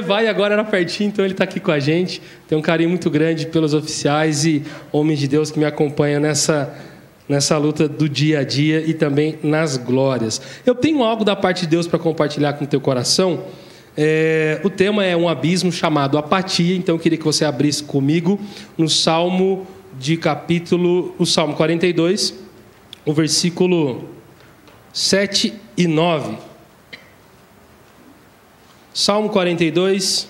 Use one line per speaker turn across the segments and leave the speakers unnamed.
Vai, agora era pertinho, então ele está aqui com a gente. Tem um carinho muito grande pelos oficiais e homens de Deus que me acompanham nessa luta do dia a dia e também nas glórias. Eu tenho algo da parte de Deus para compartilhar com o teu coração. O tema é um abismo chamado apatia, então eu queria que você abrisse comigo no Salmo 42, o versículo 7 e 9. Salmo 42,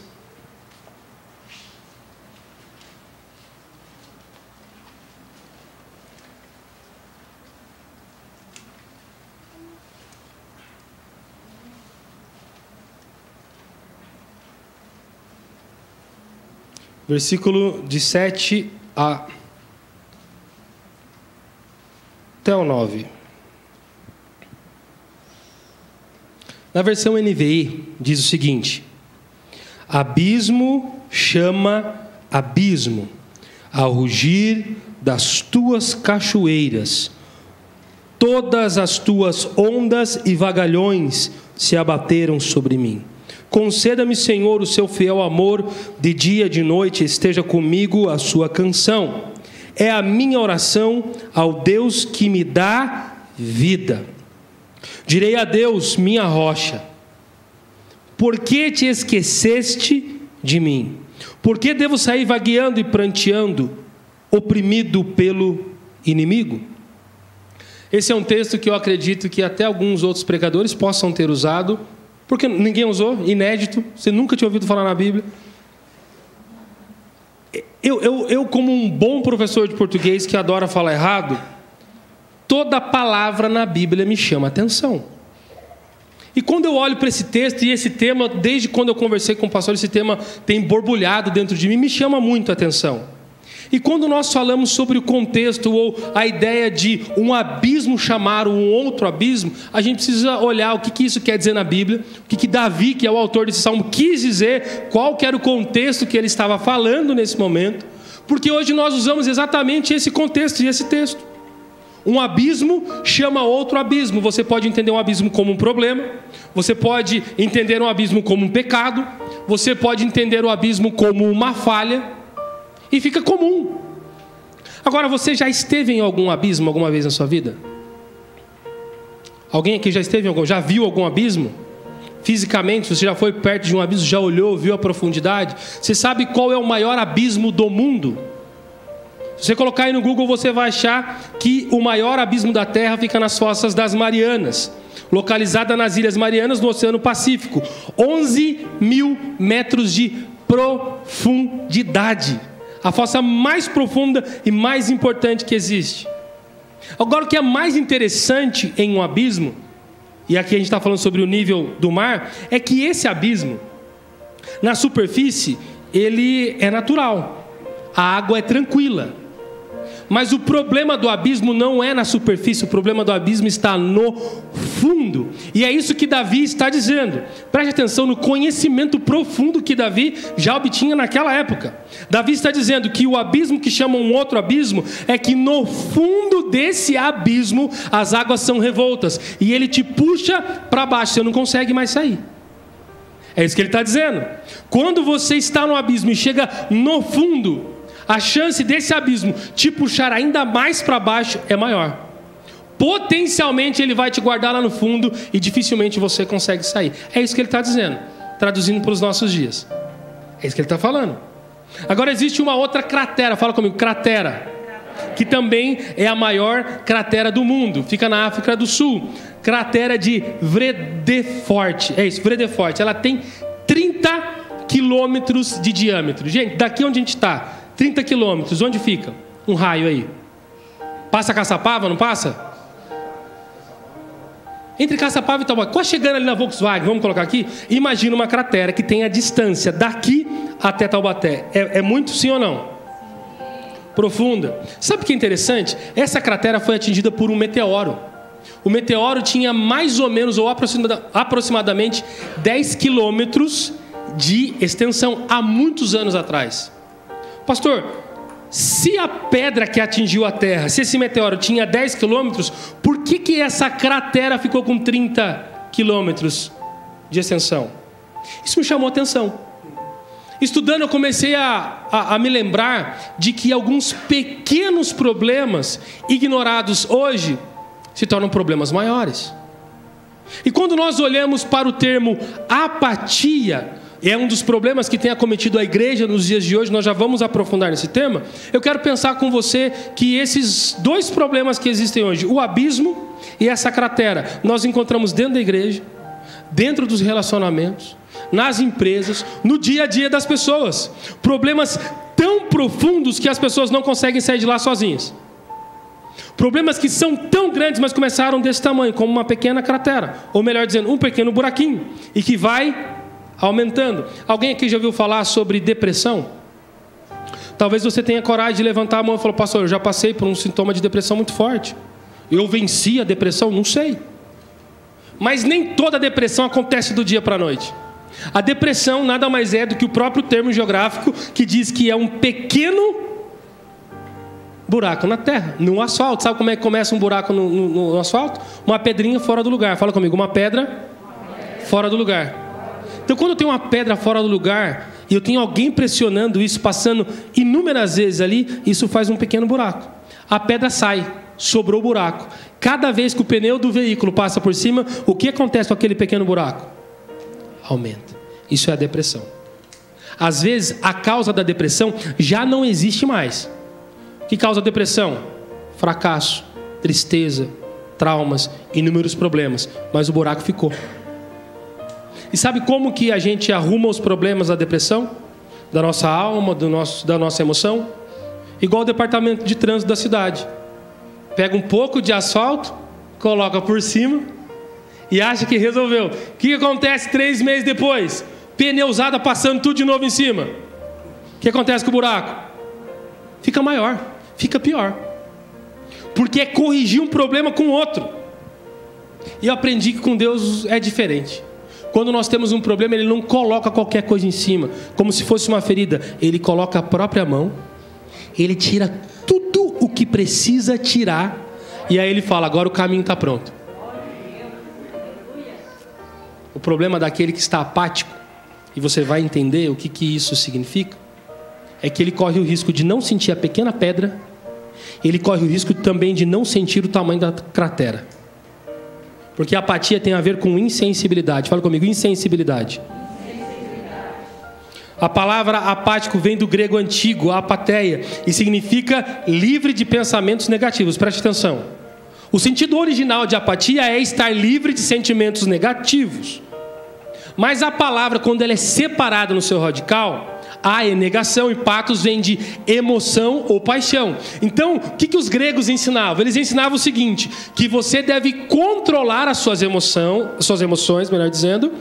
versículo de 7 até o 9. Na versão NVI, diz o seguinte: abismo chama abismo, ao rugir das tuas cachoeiras, todas as tuas ondas e vagalhões se abateram sobre mim. Conceda-me, Senhor, o seu fiel amor, de dia e de noite esteja comigo a sua canção. É a minha oração ao Deus que me dá vida. Direi a Deus, minha rocha: por que te esqueceste de mim? Por que devo sair vagueando e pranteando, oprimido pelo inimigo? Esse é um texto que eu acredito que até alguns outros pregadores possam ter usado, porque ninguém usou, inédito, você nunca tinha ouvido falar na Bíblia. Eu como um bom professor de português que adora falar errado, toda palavra na Bíblia me chama a atenção. E quando eu olho para esse texto, e esse tema, desde quando eu conversei com o pastor, esse tema tem borbulhado dentro de mim, me chama muito a atenção. E quando nós falamos sobre o contexto, ou a ideia de um abismo chamar um outro abismo, a gente precisa olhar o que isso quer dizer na Bíblia, o que Davi, que é o autor desse salmo, quis dizer, qual que era o contexto que ele estava falando nesse momento, porque hoje nós usamos exatamente esse contexto e esse texto. Um abismo chama outro abismo. Você pode entender um abismo como um problema, você pode entender um abismo como um pecado, você pode entender o abismo como uma falha, e fica comum. Agora, você já esteve em algum abismo alguma vez na sua vida? Alguém aqui já esteve em algum? Já viu algum abismo? Fisicamente, você já foi perto de um abismo, já olhou, viu a profundidade? Você sabe qual é o maior abismo do mundo? Se você colocar aí no Google, você vai achar que o maior abismo da Terra fica nas Fossas das Marianas, localizada nas Ilhas Marianas, no Oceano Pacífico. 11 mil metros de profundidade. A fossa mais profunda e mais importante que existe. Agora, o que é mais interessante em um abismo, e aqui a gente está falando sobre o nível do mar, é que esse abismo, na superfície, ele é natural. A água é tranquila. Mas o problema do abismo não é na superfície, o problema do abismo está no fundo. E é isso que Davi está dizendo. Preste atenção no conhecimento profundo que Davi já obtinha naquela época. Davi está dizendo que o abismo que chama um outro abismo é que no fundo desse abismo as águas são revoltas. E ele te puxa para baixo, você não consegue mais sair. É isso que ele está dizendo. Quando você está no abismo e chega no fundo, a chance desse abismo te puxar ainda mais para baixo é maior. Potencialmente ele vai te guardar lá no fundo e dificilmente você consegue sair. É isso que ele está dizendo, traduzindo para os nossos dias. É isso que ele está falando. Agora existe uma outra cratera, fala comigo, cratera, que também é a maior cratera do mundo, fica na África do Sul. Cratera de Vredefort, é isso, Vredefort. Ela tem 30 quilômetros de diâmetro. Gente, daqui onde a gente está, 30 quilômetros, onde fica? Um raio aí. Passa Caçapava, não passa? Entre Caçapava e Taubaté. Quase chegando ali na Volkswagen, vamos colocar aqui. Imagina uma cratera que tem a distância daqui até Taubaté. É muito, sim ou não? Profunda. Sabe o que é interessante? Essa cratera foi atingida por um meteoro. O meteoro tinha mais ou menos, ou aproximadamente 10 quilômetros de extensão, há muitos anos atrás. Pastor, se a pedra que atingiu a Terra, se esse meteoro tinha 10 quilômetros, por que essa cratera ficou com 30 quilômetros de extensão? Isso me chamou a atenção. Estudando, eu comecei a me lembrar de que alguns pequenos problemas ignorados hoje se tornam problemas maiores. E quando nós olhamos para o termo apatia, é um dos problemas que tem acometido a igreja nos dias de hoje, nós já vamos aprofundar nesse tema. Eu quero pensar com você que esses dois problemas que existem hoje, o abismo e essa cratera, nós encontramos dentro da igreja, dentro dos relacionamentos, nas empresas, no dia a dia das pessoas. Problemas tão profundos que as pessoas não conseguem sair de lá sozinhas. Problemas que são tão grandes, mas começaram desse tamanho, como uma pequena cratera, ou melhor dizendo, um pequeno buraquinho, e que vai aumentando. Alguém aqui já ouviu falar sobre depressão? Talvez você tenha coragem de levantar a mão e falar: pastor, eu já passei por um sintoma de depressão muito forte. Eu venci a depressão? Não sei. Mas nem toda depressão acontece do dia para a noite. A depressão nada mais é do que o próprio termo geográfico que diz que é um pequeno buraco na terra, no asfalto. Sabe como é que começa um buraco no asfalto? Uma pedrinha fora do lugar. Fala comigo, uma pedra fora do lugar. Então, quando eu tenho uma pedra fora do lugar e eu tenho alguém pressionando isso, passando inúmeras vezes ali, isso faz um pequeno buraco. A pedra sai, sobrou o buraco. Cada vez que o pneu do veículo passa por cima, o que acontece com aquele pequeno buraco? Aumenta. Isso é a depressão. Às vezes, a causa da depressão já não existe mais. O que causa a depressão? Fracasso, tristeza, traumas, inúmeros problemas. Mas o buraco ficou. E sabe como que a gente arruma os problemas da depressão? Da nossa alma, da nossa emoção? Igual o departamento de trânsito da cidade. Pega um pouco de asfalto, coloca por cima e acha que resolveu. O que acontece 3 meses depois? Pneu usada passando tudo de novo em cima. O que acontece com o buraco? Fica maior, fica pior. Porque é corrigir um problema com outro. E eu aprendi que com Deus é diferente. Quando nós temos um problema, Ele não coloca qualquer coisa em cima, como se fosse uma ferida. Ele coloca a própria mão, Ele tira tudo o que precisa tirar, e aí Ele fala: agora o caminho está pronto. O problema daquele que está apático, e você vai entender o que isso significa, é que ele corre o risco de não sentir a pequena pedra, ele corre o risco também de não sentir o tamanho da cratera. Porque a apatia tem a ver com insensibilidade. Fala comigo, insensibilidade. A palavra apático vem do grego antigo, apatheia, e significa livre de pensamentos negativos. Preste atenção. O sentido original de apatia é estar livre de sentimentos negativos. Mas a palavra, quando ela é separada no seu radical, a é negação, e patos vem de emoção ou paixão. Então, o que os gregos ensinavam? Eles ensinavam o seguinte: que você deve controlar as suas emoções, melhor dizendo,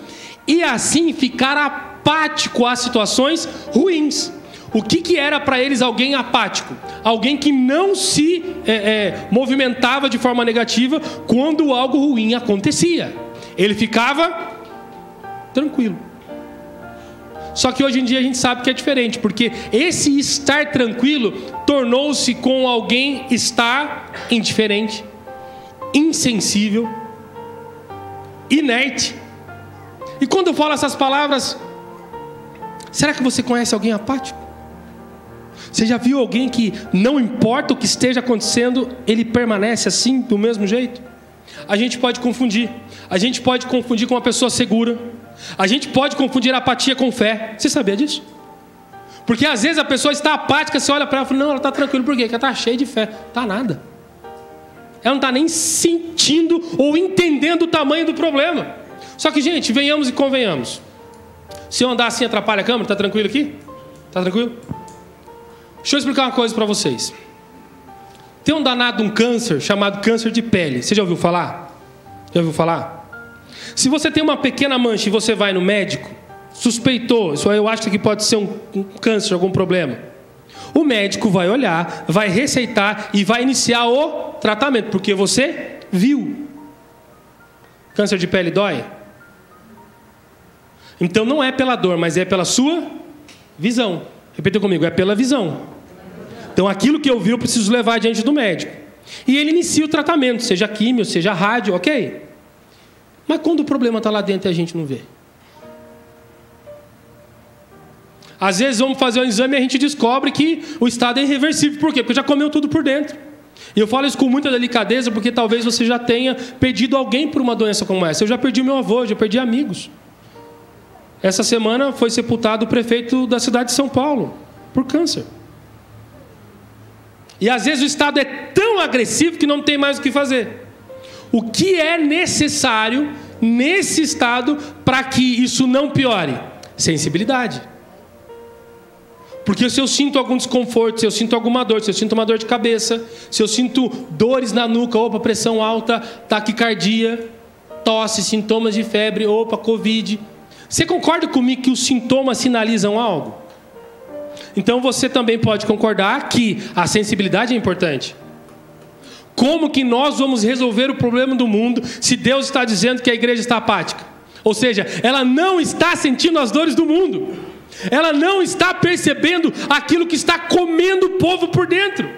e assim ficar apático às situações ruins. O que era para eles alguém apático? Alguém que não se movimentava de forma negativa quando algo ruim acontecia. Ele ficava tranquilo. Só que hoje em dia a gente sabe que é diferente, porque esse estar tranquilo tornou-se com alguém estar indiferente, insensível, inerte. E quando eu falo essas palavras, será que você conhece alguém apático? Você já viu alguém que não importa o que esteja acontecendo, ele permanece assim, do mesmo jeito? A gente pode confundir. A gente pode confundir com uma pessoa segura. A gente pode confundir apatia com fé. Você sabia disso? Porque às vezes a pessoa está apática, você olha para ela e fala: não, ela está tranquila. Por quê? Porque ela está cheia de fé. Está nada. Ela não está nem sentindo ou entendendo o tamanho do problema. Só que, gente, venhamos e convenhamos. Se eu andar assim, atrapalha a câmera? Está tranquilo aqui? Está tranquilo? Deixa eu explicar uma coisa para vocês. Tem um danado, um câncer, chamado câncer de pele. Você já ouviu falar? Já ouviu falar? Se você tem uma pequena mancha e você vai no médico, suspeitou, isso aí eu acho que pode ser um câncer, algum problema. O médico vai olhar, vai receitar e vai iniciar o tratamento, porque você viu. Câncer de pele dói? Então não é pela dor, mas é pela sua visão. Repita comigo, é pela visão. Então aquilo que eu vi eu preciso levar diante do médico. E ele inicia o tratamento, seja químio, seja rádio, ok? Mas quando o problema está lá dentro e a gente não vê? Às vezes vamos fazer um exame e a gente descobre que o estado é irreversível. Por quê? Porque já comeu tudo por dentro. E eu falo isso com muita delicadeza, porque talvez você já tenha perdido alguém por uma doença como essa. Eu já perdi meu avô, já perdi amigos. Essa semana foi sepultado o prefeito da cidade de São Paulo, por câncer. E às vezes o estado é tão agressivo que não tem mais o que fazer. O que é necessário nesse estado para que isso não piore? Sensibilidade. Porque se eu sinto algum desconforto, se eu sinto alguma dor, se eu sinto uma dor de cabeça, se eu sinto dores na nuca, opa, pressão alta, taquicardia, tosse, sintomas de febre, opa, Covid. Você concorda comigo que os sintomas sinalizam algo? Então você também pode concordar que a sensibilidade é importante. Como que nós vamos resolver o problema do mundo se Deus está dizendo que a igreja está apática? Ou seja, ela não está sentindo as dores do mundo. Ela não está percebendo aquilo que está comendo o povo por dentro.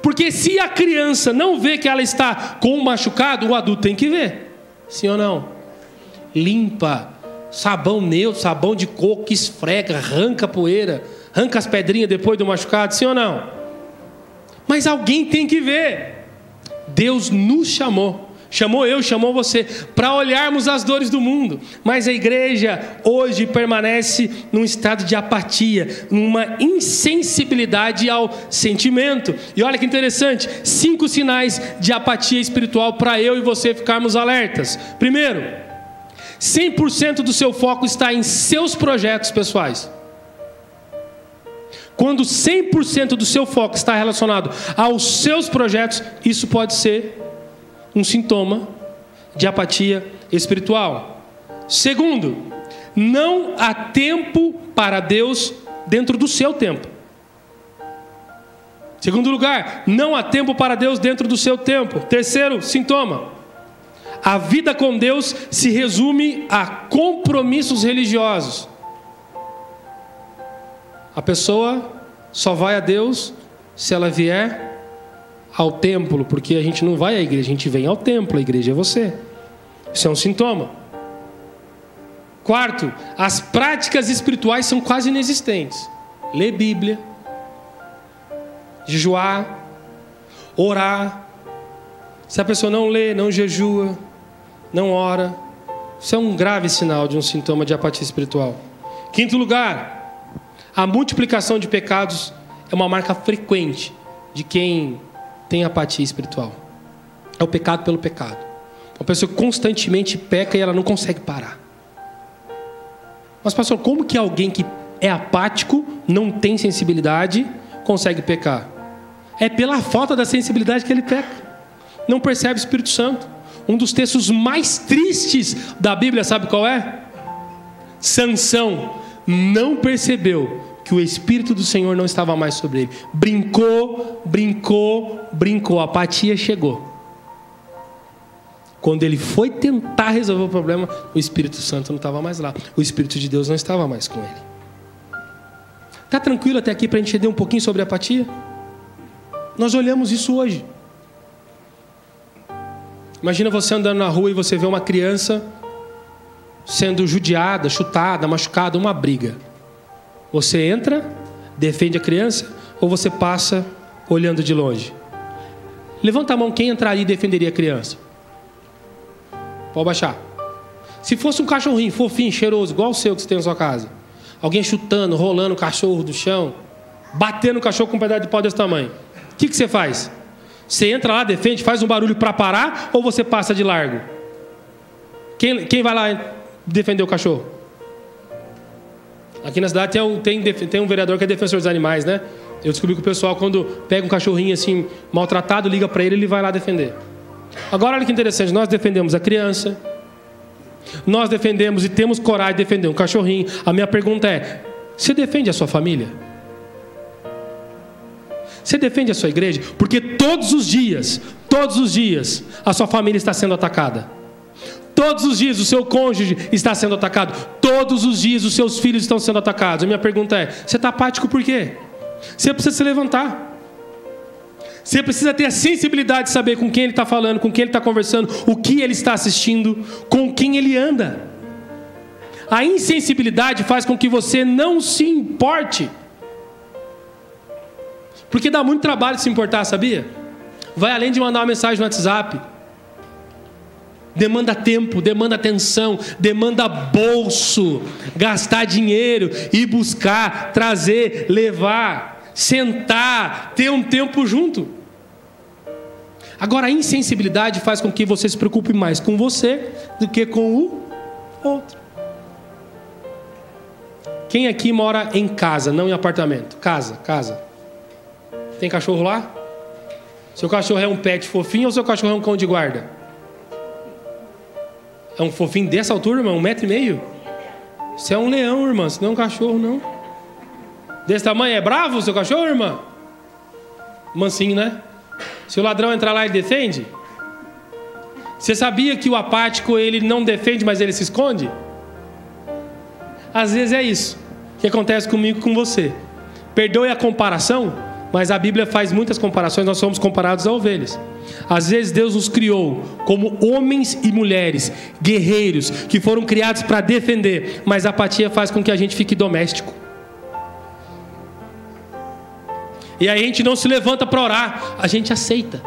Porque se a criança não vê que ela está com um machucado, o adulto tem que ver. Sim ou não? Limpa, sabão neutro, sabão de coco, esfrega, arranca a poeira, arranca as pedrinhas depois do machucado, sim ou não? Mas alguém tem que ver. Deus nos chamou, chamou eu, chamou você, para olharmos as dores do mundo. Mas a igreja hoje permanece num estado de apatia, numa insensibilidade ao sentimento. E olha que interessante, 5 sinais de apatia espiritual para eu e você ficarmos alertas. Primeiro, 100% do seu foco está em seus projetos pessoais. Quando 100% do seu foco está relacionado aos seus projetos, isso pode ser um sintoma de apatia espiritual. Segundo, não há tempo para Deus dentro do seu tempo. Segundo lugar, não há tempo para Deus dentro do seu tempo. Terceiro sintoma, a vida com Deus se resume a compromissos religiosos. A pessoa só vai a Deus se ela vier ao templo, porque a gente não vai à igreja, a gente vem ao templo, a igreja é você. Isso é um sintoma. Quarto, as práticas espirituais são quase inexistentes. Ler Bíblia, jejuar, orar. Se a pessoa não lê, não jejua, não ora, isso é um grave sinal de um sintoma de apatia espiritual. Quinto lugar, a multiplicação de pecados é uma marca frequente de quem tem apatia espiritual. É o pecado pelo pecado. Uma pessoa que constantemente peca e ela não consegue parar. Mas pastor, como que alguém que é apático, não tem sensibilidade, consegue pecar? É pela falta da sensibilidade que ele peca. Não percebe o Espírito Santo. Um dos textos mais tristes da Bíblia, sabe qual é? Sansão não percebeu que o Espírito do Senhor não estava mais sobre ele. Brincou, a apatia chegou. Quando ele foi tentar resolver o problema, o Espírito Santo não estava mais lá. O Espírito de Deus não estava mais com ele. Está tranquilo até aqui para a gente entender um pouquinho sobre a apatia? Nós olhamos isso hoje. Imagina você andando na rua e você vê uma criança sendo judiada, chutada, machucada, uma briga. Você entra, defende a criança, ou você passa olhando de longe? Levanta a mão, quem entraria e defenderia a criança? Pode baixar. Se fosse um cachorrinho fofinho, cheiroso, igual o seu que você tem na sua casa, alguém chutando, rolando o cachorro do chão, batendo o cachorro com um pedaço de pau desse tamanho, o que você faz? Você entra lá, defende, faz um barulho para parar, ou você passa de largo? Quem vai lá defender o cachorro? Aqui na cidade tem um vereador que é defensor dos animais, né? Eu descobri que o pessoal, quando pega um cachorrinho assim, maltratado, liga para ele vai lá defender. Agora, olha que interessante, nós defendemos a criança, nós defendemos e temos coragem de defender um cachorrinho. A minha pergunta é, você defende a sua família? Você defende a sua igreja? Porque todos os dias, a sua família está sendo atacada. Todos os dias o seu cônjuge está sendo atacado. Todos os dias os seus filhos estão sendo atacados. A minha pergunta é, você está apático por quê? Você precisa se levantar. Você precisa ter a sensibilidade de saber com quem ele está falando, com quem ele está conversando, o que ele está assistindo, com quem ele anda. a insensibilidade faz com que você não se importe. Porque dá muito trabalho se importar, sabia? Vai além de mandar uma mensagem no WhatsApp. Demanda tempo, demanda atenção, demanda bolso, gastar dinheiro, ir buscar, trazer, levar, sentar, ter um tempo junto. Agora, a insensibilidade faz com que você se preocupe mais com você do que com o outro. Quem aqui mora em casa, não em apartamento? Casa. Tem cachorro lá? Seu cachorro é um pet fofinho ou seu cachorro é um cão de guarda? É um fofinho dessa altura, irmão? 1,5 m? Você é um leão, irmã. Você não é um cachorro, não. Desse tamanho é bravo o seu cachorro, irmã? Mansinho, né? Se o ladrão entrar lá, ele defende? Você sabia que o apático, ele não defende, mas ele se esconde? Às vezes é isso que acontece comigo e com você. Perdoe a comparação, mas a Bíblia faz muitas comparações. Nós somos comparados a ovelhas. Às vezes Deus nos criou como homens e mulheres, guerreiros, que foram criados para defender, mas a apatia faz com que a gente fique doméstico. E aí a gente não se levanta para orar, a gente aceita.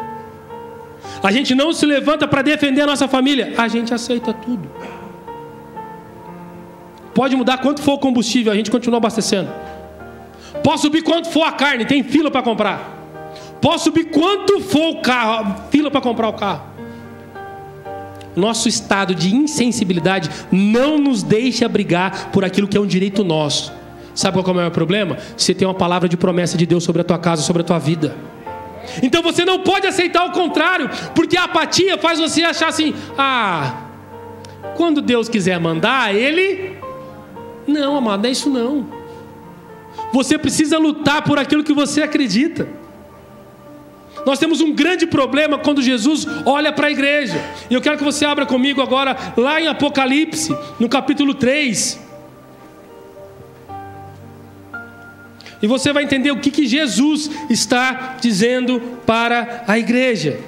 A gente não se levanta para defender a nossa família, a gente aceita tudo. Pode mudar quanto for o combustível, a gente continua abastecendo. Pode subir quanto for a carne, tem fila para comprar. Pode subir quanto for o carro, fila para comprar o carro. Nosso estado de insensibilidade não nos deixa brigar por aquilo que é um direito nosso. Sabe qual é o maior problema? Você tem uma palavra de promessa de Deus sobre a tua casa, sobre a tua vida. Então você não pode aceitar o contrário, porque a apatia faz você achar assim: quando Deus quiser mandar, Ele... Não, amado, não é isso não. Você precisa lutar por aquilo que você acredita. Nós temos um grande problema quando Jesus olha para a igreja. E eu quero que você abra comigo agora lá em Apocalipse, no capítulo 3. E você vai entender o que Jesus está dizendo para a igreja.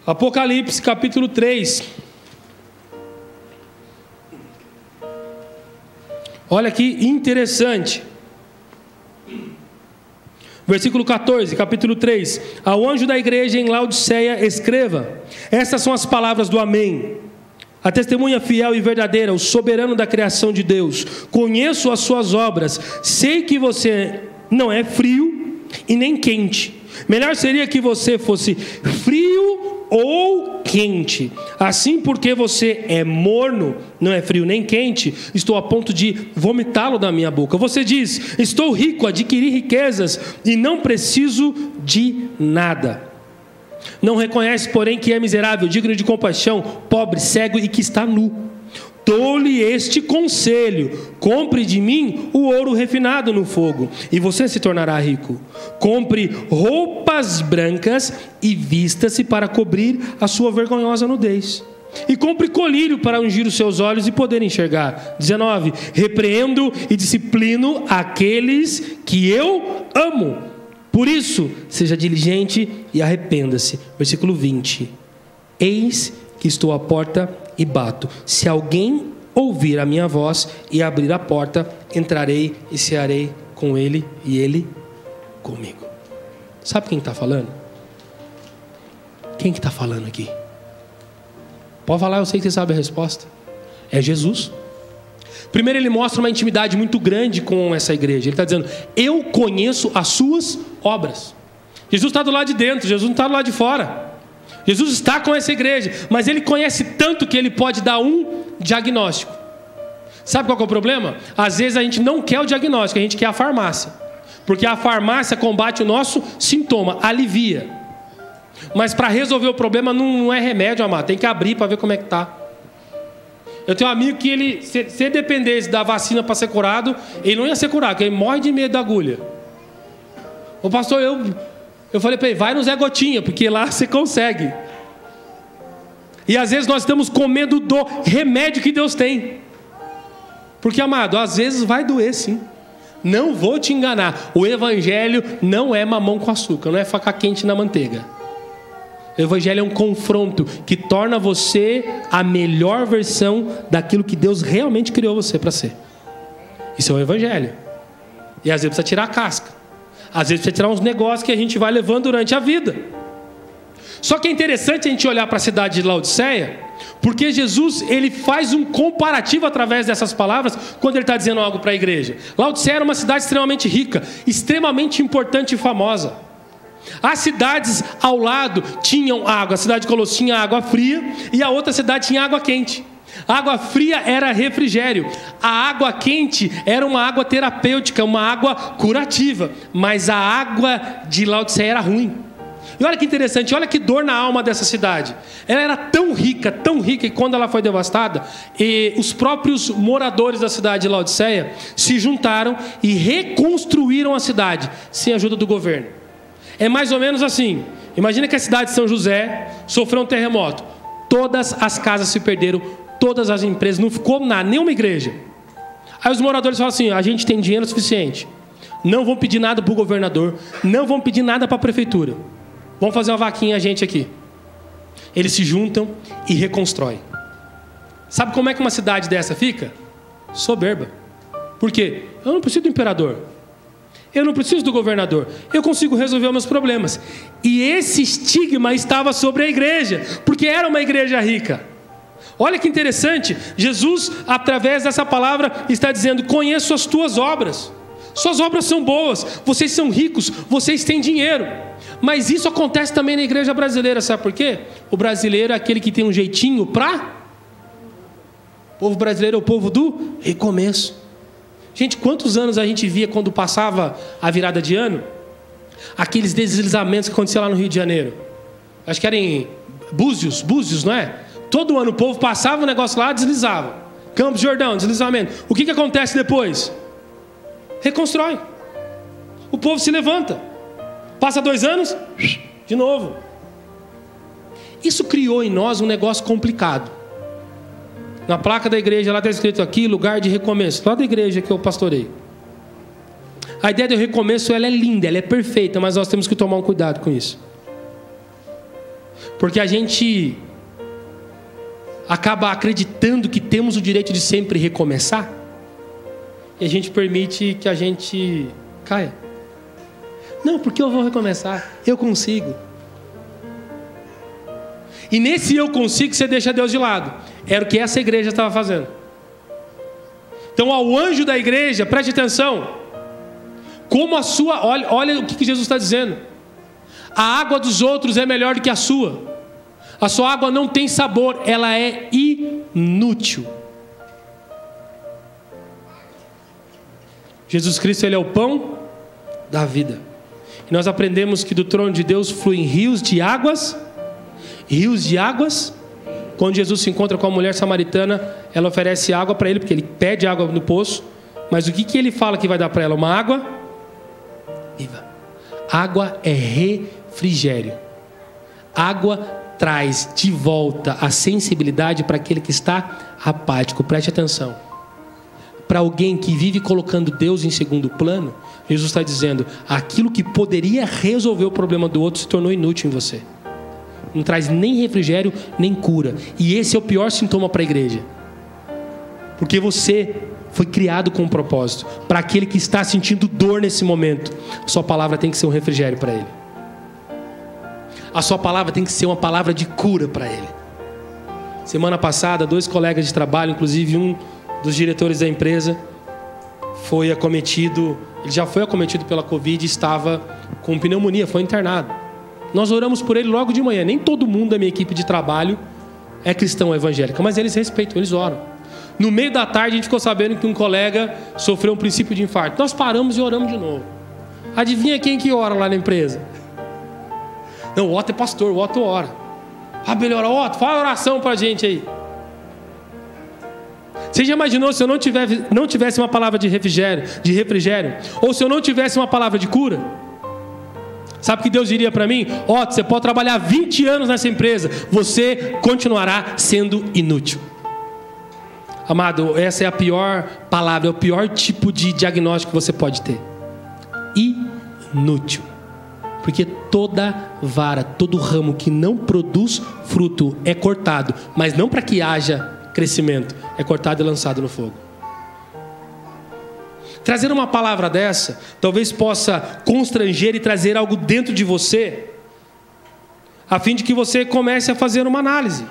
Apocalipse capítulo 3. Olha que interessante. Versículo 14, capítulo 3. Ao anjo da igreja em Laodiceia escreva: estas são as palavras do Amém, a testemunha fiel e verdadeira, o soberano da criação de Deus. Conheço as suas obras, sei que você não é frio e nem quente. Melhor seria que você fosse frio ou quente. Assim, porque você é morno, não é frio nem quente, estou a ponto de vomitá-lo da minha boca. Você diz: estou rico, adquiri riquezas e não preciso de nada. Não reconhece, porém, que é miserável, digno de compaixão, pobre, cego e que está nu. Dou-lhe este conselho: compre de mim o ouro refinado no fogo, e você se tornará rico. Compre roupas brancas e vista-se para cobrir a sua vergonhosa nudez. E compre colírio para ungir os seus olhos e poder enxergar. 19. Repreendo e disciplino aqueles que eu amo. Por isso, seja diligente e arrependa-se. Versículo 20. Eis que estou à porta e bato. Se alguém ouvir a minha voz e abrir a porta, entrarei e cearei com ele e ele comigo. Sabe quem está falando? Quem que está falando aqui? Pode falar, eu sei que você sabe a resposta. É Jesus. Primeiro ele mostra uma intimidade muito grande com essa igreja. Ele está dizendo: eu conheço as suas obras. Jesus está do lado de dentro, Jesus não está do lado de fora. Jesus está com essa igreja, mas ele conhece tanto que ele pode dar um diagnóstico. Sabe qual que é o problema? Às vezes a gente não quer o diagnóstico, a gente quer a farmácia. Porque a farmácia combate o nosso sintoma, alivia. Mas para resolver o problema não é remédio, amado. Tem que abrir para ver como é que está. Eu tenho um amigo que ele, se dependesse da vacina para ser curado, ele não ia ser curado, porque ele morre de medo da agulha. Ô pastor, eu falei para ele: vai no Zé Gotinha, porque lá você consegue. E às vezes nós estamos com medo do remédio que Deus tem. Porque, amado, às vezes vai doer sim. Não vou te enganar, o evangelho não é mamão com açúcar, não é faca quente na manteiga. O evangelho é um confronto que torna você a melhor versão daquilo que Deus realmente criou você para ser. Isso é o evangelho. E às vezes precisa tirar a casca. Às vezes precisa tirar uns negócios que a gente vai levando durante a vida. Só que é interessante a gente olhar para a cidade de Laodiceia, porque Jesus ele faz um comparativo através dessas palavras quando ele está dizendo algo para a igreja. Laodiceia era uma cidade extremamente rica, extremamente importante e famosa. As cidades ao lado tinham água. A cidade de Colossos tinha água fria e a outra cidade tinha água quente. A água fria era refrigério. A água quente era uma água terapêutica, uma água curativa. Mas a água de Laodiceia era ruim. E olha que interessante, olha que dor na alma dessa cidade. Ela era tão rica, que quando ela foi devastada, os próprios moradores da cidade de Laodiceia se juntaram e reconstruíram a cidade, sem a ajuda do governo. É mais ou menos assim. Imagina que a cidade de São José sofreu um terremoto. Todas as casas se perderam, todas as empresas, não ficou nada, nenhuma igreja. Aí os moradores falam assim: a gente tem dinheiro suficiente, não vão pedir nada para o governador, não vão pedir nada para a prefeitura. Vamos fazer uma vaquinha a gente aqui. Eles se juntam e reconstroem. Sabe como é que uma cidade dessa fica? Soberba. Por quê? Eu não preciso do imperador. Eu não preciso do governador. Eu consigo resolver os meus problemas. E esse estigma estava sobre a igreja, porque era uma igreja rica. Olha que interessante. Jesus, através dessa palavra, está dizendo: conheço as tuas obras. Suas obras são boas. Vocês são ricos. Vocês têm dinheiro. Mas isso acontece também na igreja brasileira. Sabe por quê? O brasileiro é aquele que tem um jeitinho para... O povo brasileiro é o povo do recomeço. Gente, quantos anos a gente via quando passava a virada de ano? Aqueles deslizamentos que aconteciam lá no Rio de Janeiro. Acho que era em Búzios, não é? Todo ano o povo passava o negócio lá, deslizava. Campos do Jordão, deslizamento. O que acontece depois? Reconstrói. O povo se levanta. Passa 2 anos, de novo. Isso criou em nós um negócio complicado. Na placa da igreja lá está escrito aqui: lugar de recomeço. Lá da igreja que eu pastorei. A ideia do recomeço, ela é linda, ela é perfeita, mas nós temos que tomar um cuidado com isso. Porque a gente acaba acreditando que temos o direito de sempre recomeçar, e a gente permite que a gente caia. Não, porque eu vou recomeçar, eu consigo. E nesse eu consigo, você deixa Deus de lado. Era o que essa igreja estava fazendo. Então, ao anjo da igreja, preste atenção. Como a sua... Olha o que Jesus está dizendo. A água dos outros é melhor do que a sua. A sua água não tem sabor, ela é inútil. Jesus Cristo, Ele é o pão da vida. E nós aprendemos que do trono de Deus fluem rios de águas. Quando Jesus se encontra com a mulher samaritana, ela oferece água para ele, porque ele pede água no poço. Mas o que ele fala que vai dar para ela? Uma água viva. Água é refrigério. Água traz de volta a sensibilidade para aquele que está apático. Preste atenção. Para alguém que vive colocando Deus em segundo plano, Jesus está dizendo: aquilo que poderia resolver o problema do outro se tornou inútil em você. Não traz nem refrigério, nem cura. E esse é o pior sintoma para a igreja. Porque você foi criado com um propósito. Para aquele que está sentindo dor nesse momento, a sua palavra tem que ser um refrigério para ele. A sua palavra tem que ser uma palavra de cura para ele. Semana passada, 2 colegas de trabalho, inclusive um dos diretores da empresa, foi acometido, ele já foi acometido pela Covid e estava com pneumonia, foi internado. Nós oramos por ele logo de manhã. Nem todo mundo da minha equipe de trabalho é cristão evangélico, mas eles respeitam, eles oram. No meio da tarde a gente ficou sabendo que um colega sofreu um princípio de infarto. Nós paramos e oramos de novo. Adivinha quem que ora lá na empresa? Não, o Otto é pastor, o Otto ora. Ah, melhor, Otto, fala oração pra gente aí. Você já imaginou se eu não tivesse uma palavra de refrigério? Ou se eu não tivesse uma palavra de cura? Sabe o que Deus diria para mim? Otto, você pode trabalhar 20 anos nessa empresa, você continuará sendo inútil. Amado, essa é a pior palavra, é o pior tipo de diagnóstico que você pode ter. Inútil. Porque toda vara, todo ramo que não produz fruto é cortado, mas não para que haja crescimento, é cortado e lançado no fogo. Trazer uma palavra dessa talvez possa constranger e trazer algo dentro de você, a fim de que você comece a fazer uma análise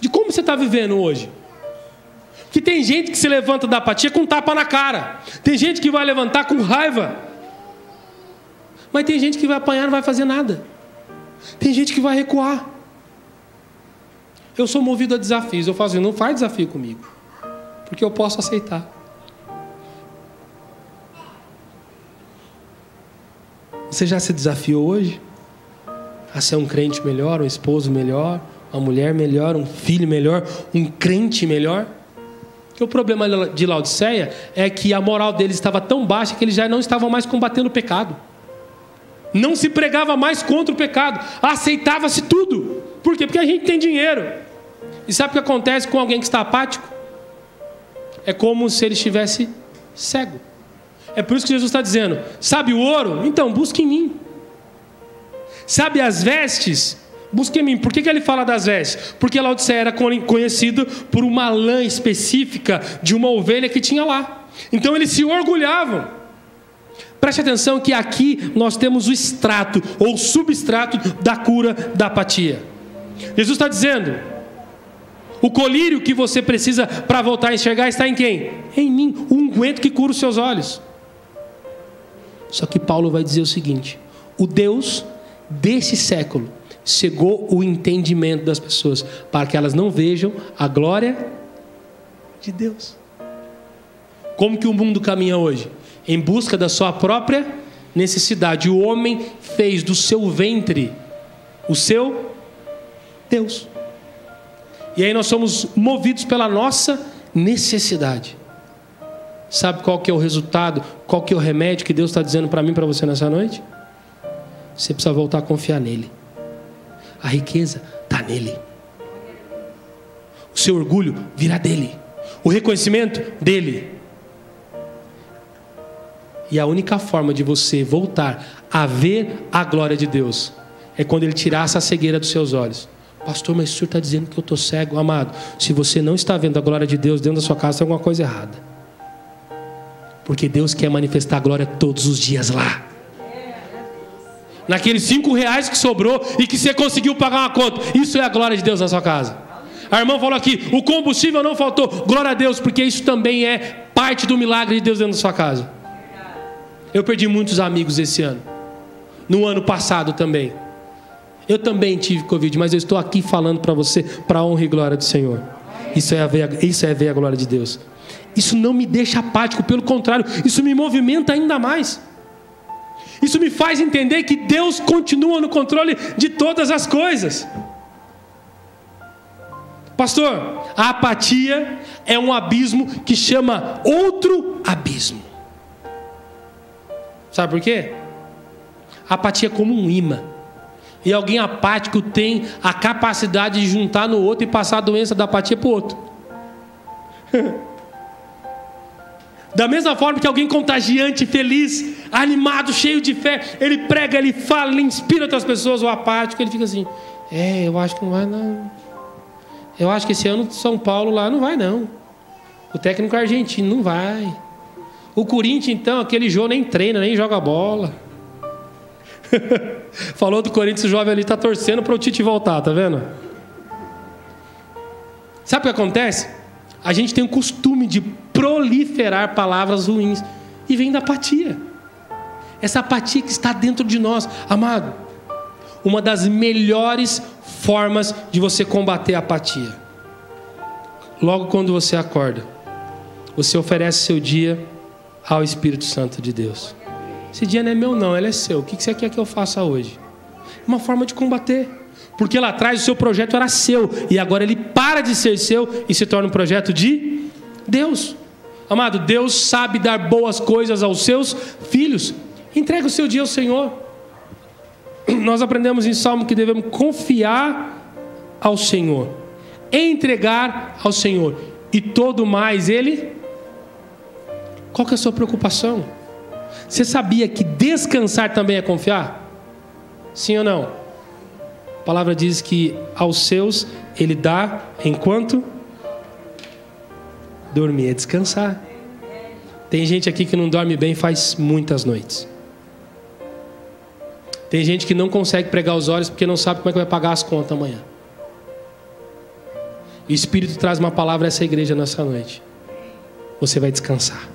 de como você está vivendo hoje. Que tem gente que se levanta da apatia com um tapa na cara, tem gente que vai levantar com raiva, mas tem gente que vai apanhar e não vai fazer nada, tem gente que vai recuar. Eu sou movido a desafios, eu falo assim, não faz desafio comigo, porque eu posso aceitar. Você já se desafiou hoje a ser um crente melhor, um esposo melhor, uma mulher melhor, um filho melhor, um crente melhor? Porque o problema de Laodiceia é que a moral deles estava tão baixa que eles já não estavam mais combatendo o pecado. Não se pregava mais contra o pecado, aceitava-se tudo. Por quê? Porque a gente tem dinheiro. E sabe o que acontece com alguém que está apático? É como se ele estivesse cego. É por isso que Jesus está dizendo, sabe o ouro? Então, busque em mim. Sabe as vestes? Busque em mim. Por que ele fala das vestes? Porque Laodiceia era conhecido por uma lã específica de uma ovelha que tinha lá. Então eles se orgulhavam. Preste atenção que aqui nós temos o extrato ou substrato da cura da apatia. Jesus está dizendo, o colírio que você precisa para voltar a enxergar está em quem? Em mim, o unguento que cura os seus olhos. Só que Paulo vai dizer o seguinte, o Deus desse século cegou o entendimento das pessoas para que elas não vejam a glória de Deus. Como que o mundo caminha hoje? Em busca da sua própria necessidade. O homem fez do seu ventre o seu Deus. E aí nós somos movidos pela nossa necessidade. Sabe qual que é o resultado? Qual que é o remédio que Deus está dizendo para mim e para você nessa noite? Você precisa voltar a confiar nele. A riqueza está nele. O seu orgulho virá dele. O reconhecimento dele. E a única forma de você voltar a ver a glória de Deus é quando ele tirar essa cegueira dos seus olhos. Pastor, mas o senhor está dizendo que eu estou cego. Amado, se você não está vendo a glória de Deus dentro da sua casa, tem alguma coisa errada. Porque Deus quer manifestar a glória todos os dias lá. Naqueles 5 reais que sobrou e que você conseguiu pagar uma conta. Isso é a glória de Deus na sua casa. A irmã falou aqui, o combustível não faltou. Glória a Deus, porque isso também é parte do milagre de Deus dentro da sua casa. Eu perdi muitos amigos esse ano. No ano passado também. Eu também tive Covid, mas eu estou aqui falando para você, para a honra e glória do Senhor. Isso é ver a glória de Deus. Isso não me deixa apático, pelo contrário, isso me movimenta ainda mais. Isso me faz entender que Deus continua no controle de todas as coisas. Pastor, a apatia é um abismo que chama outro abismo. Sabe por quê? A apatia é como um imã. E alguém apático tem a capacidade de juntar no outro e passar a doença da apatia para o outro. Da mesma forma que alguém contagiante, feliz, animado, cheio de fé, ele prega, ele fala, ele inspira outras pessoas. O apático, ele fica assim, eu acho que não vai não. Eu acho que esse ano São Paulo lá não vai não. O técnico argentino não vai. O Corinthians então, aquele jogo nem treina, nem joga bola. Falou do Corinthians, o jovem ali está torcendo para o Tite voltar, tá vendo? Sabe o que acontece? A gente tem o costume de proliferar palavras ruins e vem da apatia. Essa apatia que está dentro de nós. Amado, uma das melhores formas de você combater a apatia. Logo quando você acorda, você oferece seu dia ao Espírito Santo de Deus. Esse dia não é meu não, ele é seu. O que você quer que eu faça hoje? Uma forma de combater. Porque lá atrás o seu projeto era seu. E agora ele para de ser seu e se torna um projeto de Deus. Amado, Deus sabe dar boas coisas aos seus filhos. Entrega o seu dia ao Senhor. Nós aprendemos em Salmo que devemos confiar ao Senhor. Entregar ao Senhor. E todo mais Ele... Qual que é a sua preocupação? Você sabia que descansar também é confiar? Sim ou não? A palavra diz que aos seus ele dá enquanto dormir, é descansar. Tem gente aqui que não dorme bem faz muitas noites. Tem gente que não consegue pregar os olhos porque não sabe como é que vai pagar as contas amanhã. O Espírito traz uma palavra a essa igreja nessa noite. Você vai descansar.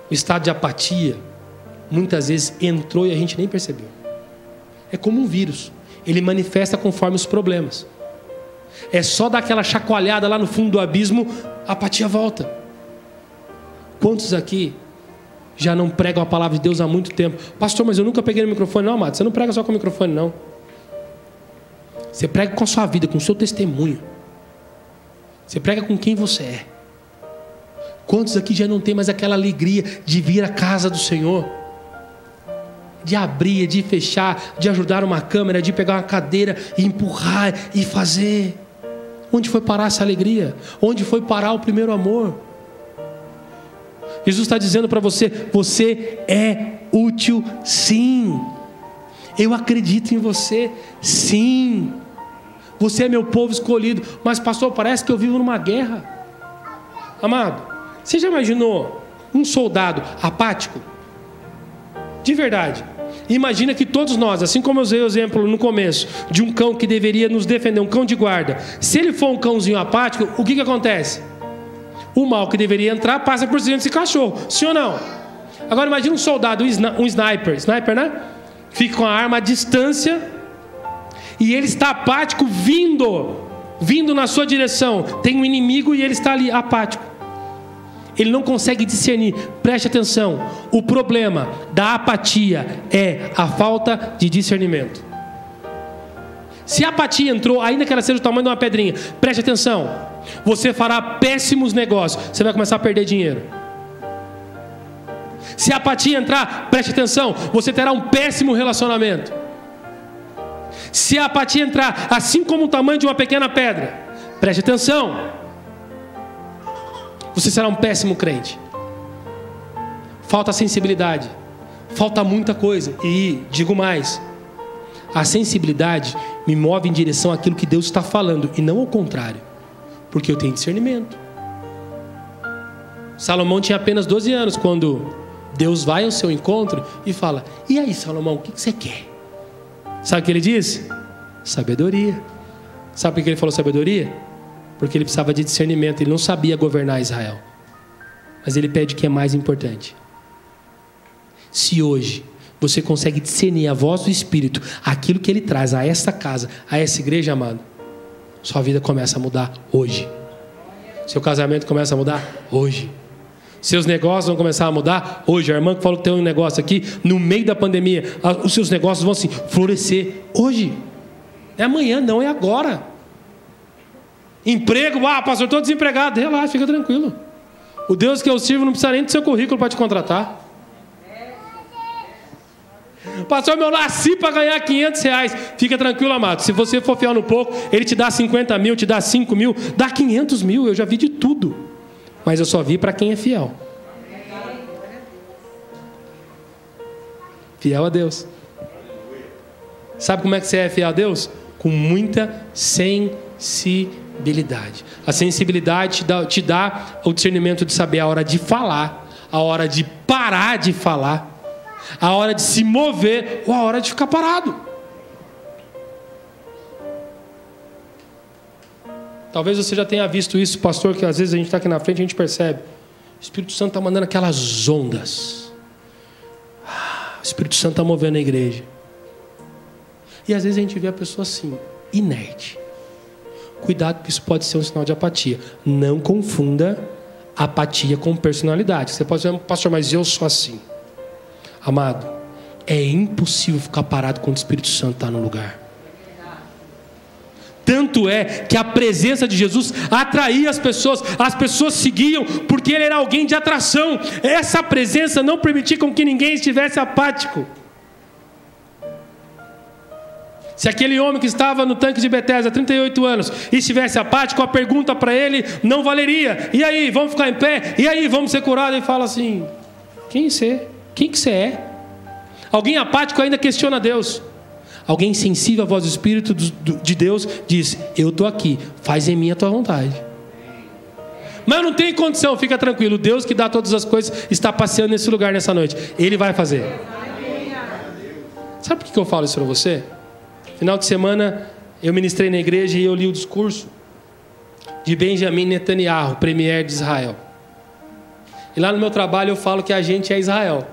O estado de apatia muitas vezes entrou e a gente nem percebeu. É como um vírus. Ele manifesta conforme os problemas. É só dar aquela chacoalhada lá no fundo do abismo, a apatia volta. Quantos aqui já não pregam a palavra de Deus há muito tempo? Pastor, mas eu nunca peguei no microfone. Não, amado, você não prega só com o microfone, não. Você prega com a sua vida, com o seu testemunho. Você prega com quem você é. Quantos aqui já não tem mais aquela alegria de vir à casa do Senhor? De abrir, de fechar, de ajudar uma câmera, de pegar uma cadeira e empurrar e fazer. Onde foi parar essa alegria? Onde foi parar o primeiro amor? Jesus está dizendo para você, você é útil sim. Eu acredito em você sim. Você é meu povo escolhido. Mas pastor, parece que eu vivo numa guerra. Amado, você já imaginou um soldado apático? De verdade. Imagina que todos nós, assim como eu usei o exemplo no começo, de um cão que deveria nos defender, um cão de guarda. Se ele for um cãozinho apático, o que acontece? O mal que deveria entrar passa por cima desse cachorro. Sim ou não? Agora imagina um soldado, um sniper, né? Fica com a arma à distância e ele está apático vindo na sua direção. Tem um inimigo e ele está ali apático. Ele não consegue discernir. Preste atenção. O problema da apatia é a falta de discernimento. Se a apatia entrou, ainda que ela seja o tamanho de uma pedrinha, preste atenção. Você fará péssimos negócios. Você vai começar a perder dinheiro. Se a apatia entrar, preste atenção. Você terá um péssimo relacionamento. Se a apatia entrar, assim como o tamanho de uma pequena pedra, preste atenção. Você será um péssimo crente. Falta sensibilidade. Falta muita coisa. E digo mais. A sensibilidade me move em direção àquilo que Deus está falando. E não ao contrário. Porque eu tenho discernimento. Salomão tinha apenas 12 anos quando Deus vai ao seu encontro e fala: e aí, Salomão, o que você quer? Sabe o que ele disse? Sabedoria. Sabe por que ele falou sabedoria? Porque ele precisava de discernimento. Ele não sabia governar Israel. Mas ele pede o que é mais importante. Se hoje você consegue discernir a voz do Espírito, aquilo que ele traz a esta casa, a essa igreja, amado, sua vida começa a mudar hoje. Seu casamento começa a mudar hoje. Seus negócios vão começar a mudar hoje. A irmã que falou que tem um negócio aqui, no meio da pandemia, os seus negócios vão assim, florescer hoje. É amanhã, não é agora. Emprego, pastor, estou desempregado. Relaxa, fica tranquilo. O Deus que eu sirvo não precisa nem do seu currículo para te contratar. Pastor, eu nasci para ganhar R$500. Fica tranquilo, amado. Se você for fiel no pouco, ele te dá 50 mil, te dá 5 mil, dá 500 mil. Eu já vi de tudo. Mas eu só vi para quem é fiel. Fiel a Deus. Sabe como é que você é fiel a Deus? Com muita sensibilidade. A sensibilidade te dá o discernimento de saber a hora de falar, a hora de parar de falar, a hora de se mover ou a hora de ficar parado. Talvez você já tenha visto isso, pastor, que às vezes a gente está aqui na frente e a gente percebe. O Espírito Santo está mandando aquelas ondas. O Espírito Santo está movendo a igreja. E às vezes a gente vê a pessoa assim, inerte. Cuidado, porque isso pode ser um sinal de apatia. Não confunda apatia com personalidade. Você pode dizer, pastor, mas eu sou assim. Amado, é impossível ficar parado quando o Espírito Santo está no lugar. Tanto é que a presença de Jesus atraía as pessoas seguiam porque ele era alguém de atração. Essa presença não permitia com que ninguém estivesse apático. Se aquele homem que estava no tanque de Betesda há 38 anos estivesse apático, a pergunta para ele não valeria. E aí, vamos ficar em pé? E aí, vamos ser curados? Ele fala assim: quem você? Quem que você é? Alguém apático ainda questiona Deus. Alguém sensível à voz do Espírito de Deus diz: eu estou aqui, faz em mim a tua vontade. Mas não tem condição, fica tranquilo. Deus que dá todas as coisas está passeando nesse lugar nessa noite. Ele vai fazer. Sabe por que eu falo isso para você? Final de semana eu ministrei na igreja e eu li o discurso de Benjamin Netanyahu, premier de Israel. E lá no meu trabalho eu falo que a gente é Israel.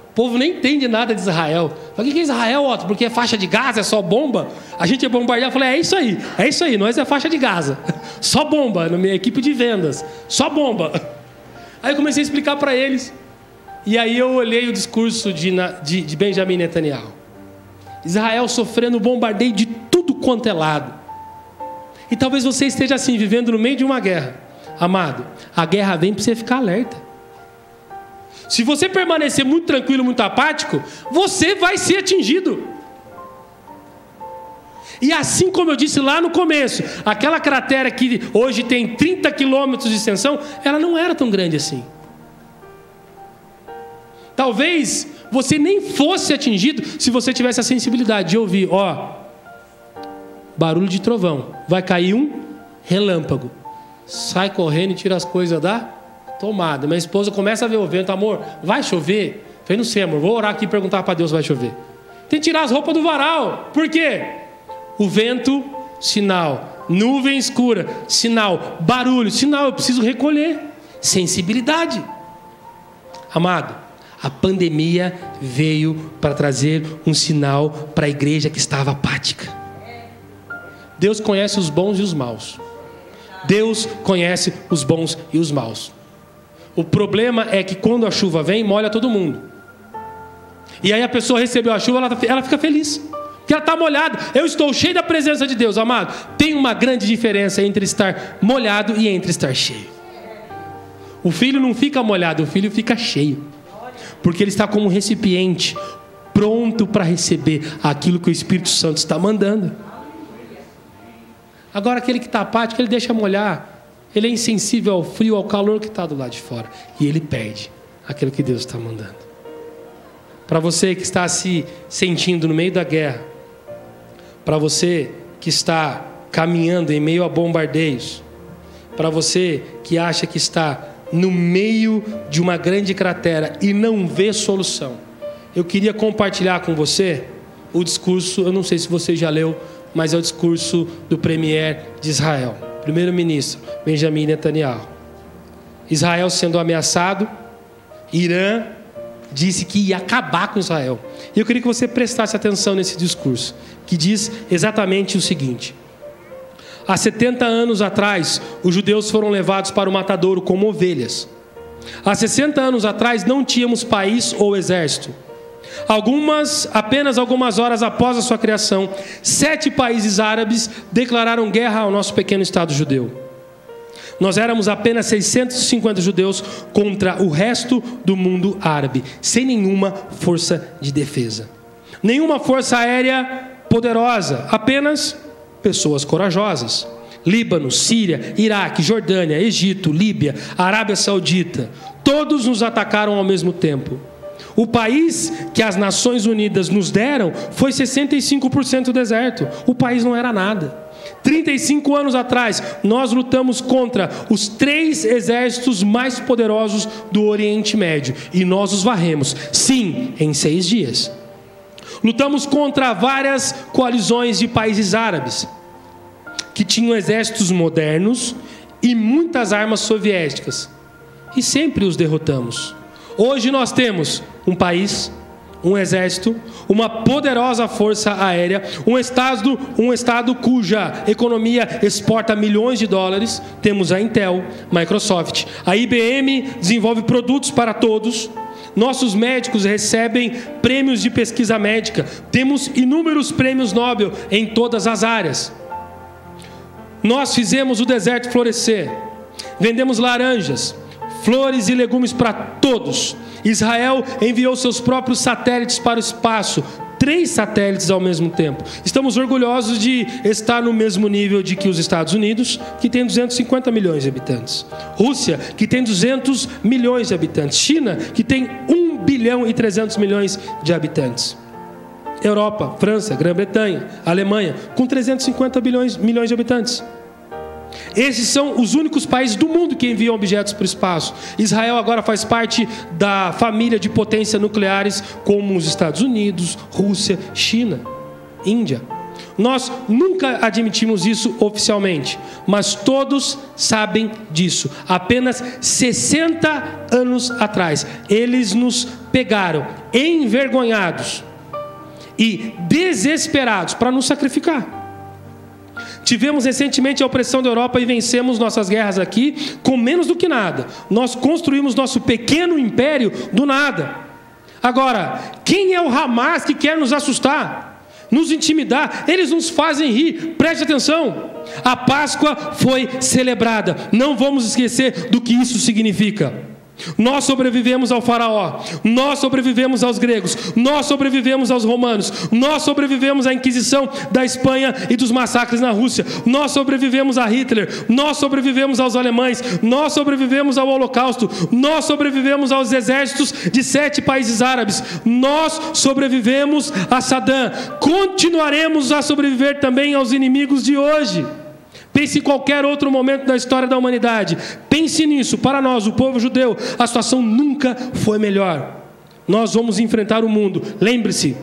O povo nem entende nada de Israel. Fala: o que é Israel, Otto? Porque é faixa de Gaza, é só bomba? A gente é bombardeado. Eu falei: é isso aí, nós é faixa de Gaza. Só bomba, na minha equipe de vendas. Só bomba. Aí eu comecei a explicar para eles. E aí eu olhei o discurso de Benjamin Netanyahu. Israel sofrendo bombardeio de tudo quanto é lado. E talvez você esteja assim, vivendo no meio de uma guerra. Amado, a guerra vem para você ficar alerta. Se você permanecer muito tranquilo, muito apático, você vai ser atingido. E assim como eu disse lá no começo, aquela cratera que hoje tem 30 quilômetros de extensão, ela não era tão grande assim. Talvez você nem fosse atingido se você tivesse a sensibilidade de ouvir: barulho de trovão, vai cair um relâmpago. Sai correndo e tira as coisas da tomada. Minha esposa começa a ver o vento: amor, vai chover? Eu falei: não sei, amor, vou orar aqui e perguntar para Deus se vai chover. Tem que tirar as roupas do varal. Por quê? O vento, sinal. Nuvem escura, sinal. Barulho, sinal. Eu preciso recolher. Sensibilidade. Amado, a pandemia veio para trazer um sinal para a igreja que estava apática. Deus conhece os bons e os maus. Deus conhece os bons e os maus. O problema é que quando a chuva vem, molha todo mundo. E aí a pessoa recebeu a chuva, ela fica feliz, porque ela está molhada. Eu estou cheio da presença de Deus, amado. Tem uma grande diferença entre estar molhado e entre estar cheio. O filho não fica molhado, o filho fica cheio. Porque ele está como um recipiente, pronto para receber aquilo que o Espírito Santo está mandando. Agora aquele que está apático, ele deixa molhar. Ele é insensível ao frio, ao calor que está do lado de fora. E ele perde aquilo que Deus está mandando. Para você que está se sentindo no meio da guerra, para você que está caminhando em meio a bombardeios, para você que acha que está no meio de uma grande cratera e não vê solução, eu queria compartilhar com você o discurso, eu não sei se você já leu, mas é o discurso do premier de Israel, primeiro-ministro Benjamin Netanyahu. Israel sendo ameaçado, Irã disse que ia acabar com Israel. E eu queria que você prestasse atenção nesse discurso, que diz exatamente o seguinte: há 70 anos atrás, os judeus foram levados para o matadouro como ovelhas. Há 60 anos atrás, não tínhamos país ou exército. Apenas algumas horas após a sua criação, 7 países árabes declararam guerra ao nosso pequeno Estado judeu. Nós éramos apenas 650 judeus contra o resto do mundo árabe, sem nenhuma força de defesa. Nenhuma força aérea poderosa, apenas pessoas corajosas. Líbano, Síria, Iraque, Jordânia, Egito, Líbia, Arábia Saudita, todos nos atacaram ao mesmo tempo. O país que as Nações Unidas nos deram foi 65% deserto. O país não era nada. 35 anos atrás, nós lutamos contra os 3 exércitos mais poderosos do Oriente Médio. E nós os varremos, sim, em 6 dias. Lutamos contra várias coalizões de países árabes, que tinham exércitos modernos e muitas armas soviéticas. E sempre os derrotamos. Hoje nós temos um país, um exército, uma poderosa força aérea, um estado cuja economia exporta milhões de dólares. Temos a Intel, Microsoft, a IBM desenvolve produtos para todos. Nossos médicos recebem prêmios de pesquisa médica. Temos inúmeros prêmios Nobel em todas as áreas. Nós fizemos o deserto florescer. Vendemos laranjas, flores e legumes para todos. Israel enviou seus próprios satélites para o espaço. 3 satélites ao mesmo tempo. Estamos orgulhosos de estar no mesmo nível de que os Estados Unidos, que tem 250 milhões de habitantes. Rússia, que tem 200 milhões de habitantes. China, que tem 1 bilhão e 300 milhões de habitantes. Europa, França, Grã-Bretanha, Alemanha, com 350 milhões de habitantes. Esses são os únicos países do mundo que enviam objetos para o espaço. Israel agora faz parte da família de potências nucleares como os Estados Unidos, Rússia, China, Índia. Nós nunca admitimos isso oficialmente, mas todos sabem disso. Apenas 60 anos atrás, eles nos pegaram envergonhados e desesperados para nos sacrificar. Tivemos recentemente a opressão da Europa e vencemos nossas guerras aqui com menos do que nada. Nós construímos nosso pequeno império do nada. Agora, quem é o Hamas que quer nos assustar, nos intimidar? Eles nos fazem rir. Preste atenção. A Páscoa foi celebrada. Não vamos esquecer do que isso significa. Nós sobrevivemos ao faraó, nós sobrevivemos aos gregos, nós sobrevivemos aos romanos, nós sobrevivemos à Inquisição da Espanha e dos massacres na Rússia, nós sobrevivemos a Hitler, nós sobrevivemos aos alemães, nós sobrevivemos ao Holocausto, nós sobrevivemos aos exércitos de 7 países árabes, nós sobrevivemos a Saddam, continuaremos a sobreviver também aos inimigos de hoje. Pense em qualquer outro momento da história da humanidade. Pense nisso. Para nós, o povo judeu, a situação nunca foi melhor. Nós vamos enfrentar o mundo. Lembre-se,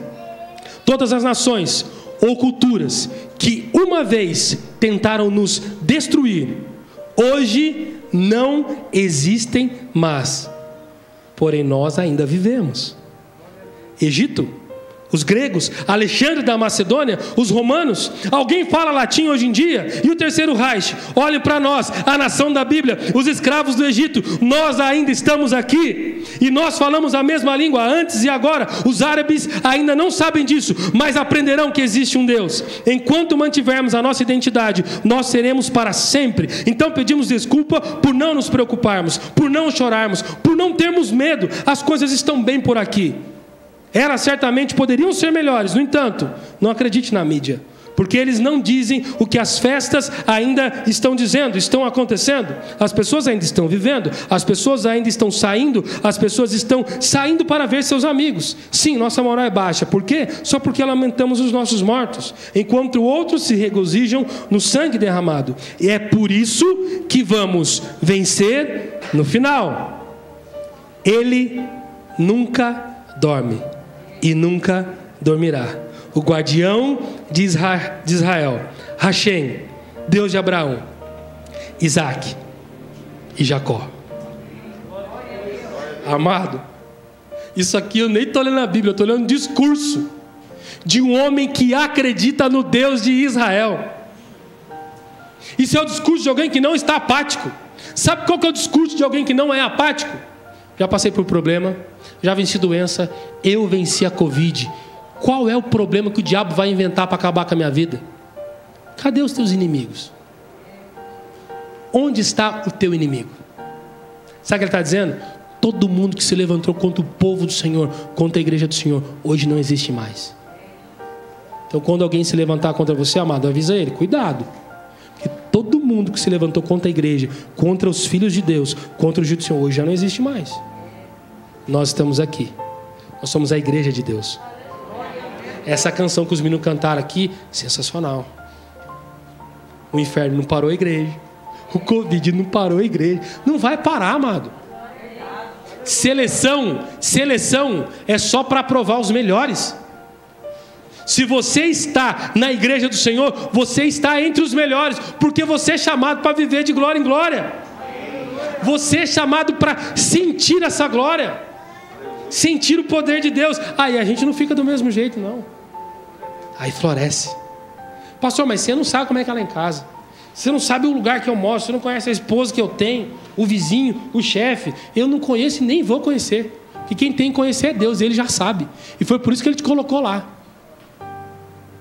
todas as nações ou culturas que uma vez tentaram nos destruir, hoje não existem mais. Porém, nós ainda vivemos. Egito, os gregos, Alexandre da Macedônia, os romanos. Alguém fala latim hoje em dia? E o Terceiro Reich? Olhem para nós, a nação da Bíblia, os escravos do Egito. Nós ainda estamos aqui e nós falamos a mesma língua antes e agora. Os árabes ainda não sabem disso, mas aprenderão que existe um Deus. Enquanto mantivermos a nossa identidade, nós seremos para sempre. Então pedimos desculpa por não nos preocuparmos, por não chorarmos, por não termos medo. As coisas estão bem por aqui. Elas certamente poderiam ser melhores. No entanto, não acredite na mídia, porque eles não dizem o que as festas ainda estão dizendo, estão acontecendo. As pessoas ainda estão vivendo, as pessoas ainda estão saindo, as pessoas estão saindo para ver seus amigos. Sim, nossa moral é baixa. Por quê? Só porque lamentamos os nossos mortos, enquanto outros se regozijam no sangue derramado. E é por isso que vamos vencer no final. Ele nunca dorme e nunca dormirá. O guardião de Israel, Hashem, Deus de Abraão, Isaac e Jacó. Amado, isso aqui eu nem estou lendo a Bíblia, eu estou lendo um discurso de um homem que acredita no Deus de Israel. Isso é o discurso de alguém que não está apático. Sabe qual que é o discurso de alguém que não é apático? Já passei por problema, já venci doença, eu venci a Covid. Qual é o problema que o diabo vai inventar para acabar com a minha vida? Cadê os teus inimigos? Onde está o teu inimigo? Sabe o que ele está dizendo? Todo mundo que se levantou contra o povo do Senhor, contra a igreja do Senhor, hoje não existe mais. Então quando alguém se levantar contra você, amado, avisa ele, cuidado. Porque todo mundo que se levantou contra a igreja, contra os filhos de Deus, contra o juízo do Senhor, hoje já não existe mais. Nós estamos aqui. Nós somos a igreja de Deus. Essa canção que os meninos cantaram aqui, sensacional. O inferno não parou a igreja. O Covid não parou a igreja. Não vai parar, amado. Seleção é só para aprovar os melhores. Se você está na igreja do Senhor, você está entre os melhores, porque você é chamado para viver de glória em glória. Você é chamado para sentir essa glória, sentir o poder de Deus. Aí a gente não fica do mesmo jeito, não. Aí floresce. Pastor, mas você não sabe como é que é lá em casa. Você não sabe o lugar que eu moro. Você não conhece a esposa que eu tenho, o vizinho, o chefe. Eu não conheço e nem vou conhecer. E quem tem que conhecer é Deus, ele já sabe. E foi por isso que ele te colocou lá.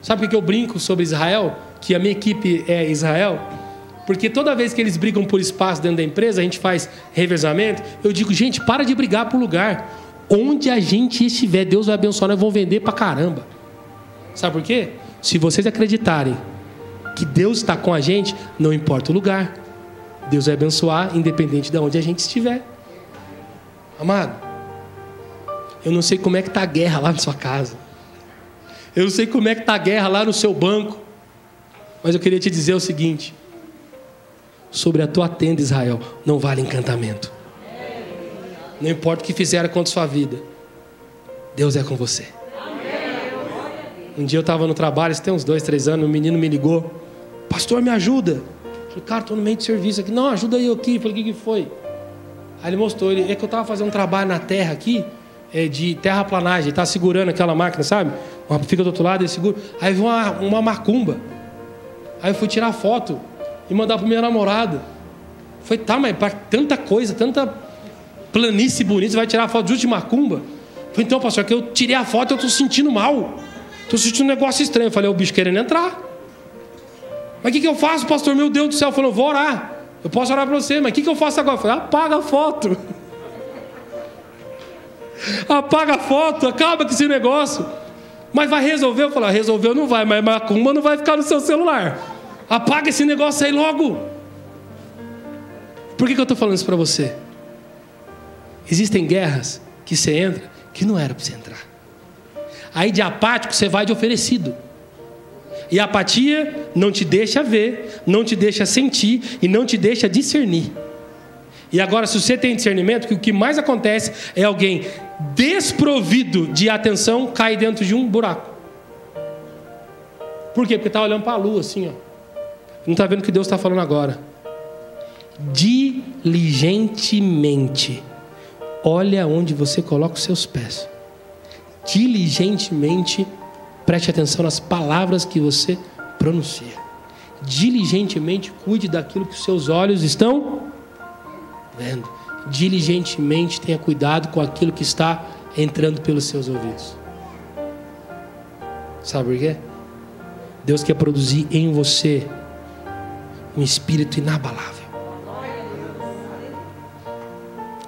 Sabe o que eu brinco sobre Israel? Que a minha equipe é Israel? Porque toda vez que eles brigam por espaço dentro da empresa, a gente faz revezamento. Eu digo, gente, para de brigar por lugar. Onde a gente estiver, Deus vai abençoar, nós vamos vender pra caramba. Sabe por quê? Se vocês acreditarem que Deus está com a gente, não importa o lugar, Deus vai abençoar independente de onde a gente estiver. Amado, eu não sei como é que está a guerra lá na sua casa. Eu não sei como é que está a guerra lá no seu banco. Mas eu queria te dizer o seguinte: sobre a tua tenda, Israel, não vale encantamento. Não importa o que fizeram contra a sua vida, Deus é com você. Um dia eu estava no trabalho, isso tem uns 2, 3 anos, um menino me ligou: pastor, me ajuda. Eu falei: cara, estou no meio de serviço aqui. Não, ajuda eu aqui. Eu falei: o que foi? Aí ele mostrou, é que eu estava fazendo um trabalho na terra aqui, de terraplanagem, ele estava segurando aquela máquina, sabe? Fica do outro lado, ele segura. Aí viu uma macumba. Aí eu fui tirar foto e mandar para minha namorada. Foi, tá, mas para tanta coisa, tanta planície bonita, você vai tirar foto justo de macumba? Falei: então, pastor, que eu tirei a foto e eu estou sentindo mal. Estou sentindo um negócio estranho. Eu falei: o bicho querendo entrar. Mas o que eu faço, pastor? Meu Deus do céu. Eu falei: eu vou orar. Eu posso orar para você, mas o que eu faço agora? Eu falei: apaga a foto. Apaga a foto, acaba com esse negócio. Mas vai resolver? Eu falei: resolveu não vai, mas macumba não vai ficar no seu celular. Apaga esse negócio aí logo. Por que eu estou falando isso para você? Existem guerras que você entra que não era para você entrar. Aí de apático você vai de oferecido. E a apatia não te deixa ver, não te deixa sentir e não te deixa discernir. E agora, se você tem discernimento, que o que mais acontece é alguém desprovido de atenção cair dentro de um buraco. Por quê? Porque está olhando para a lua assim, ó. Não está vendo o que Deus está falando agora. Diligentemente, olha onde você coloca os seus pés. Diligentemente, preste atenção nas palavras que você pronuncia. Diligentemente, cuide daquilo que os seus olhos estão vendo. Diligentemente, tenha cuidado com aquilo que está entrando pelos seus ouvidos. Sabe por quê? Deus quer produzir em você um espírito inabalável.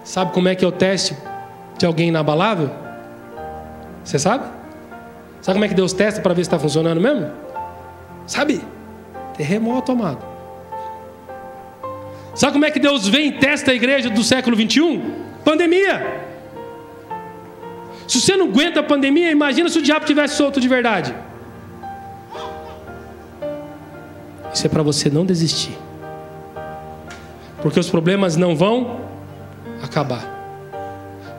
Sabe como é que é o teste de alguém inabalável? Você sabe? Sabe como é que Deus testa para ver se está funcionando mesmo? Sabe? Terremoto, amado. Sabe como é que Deus vem e testa a igreja do século 21? Pandemia. Se você não aguenta a pandemia, imagina se o diabo tivesse solto de verdade. Isso é para você não desistir. Porque os problemas não vão acabar.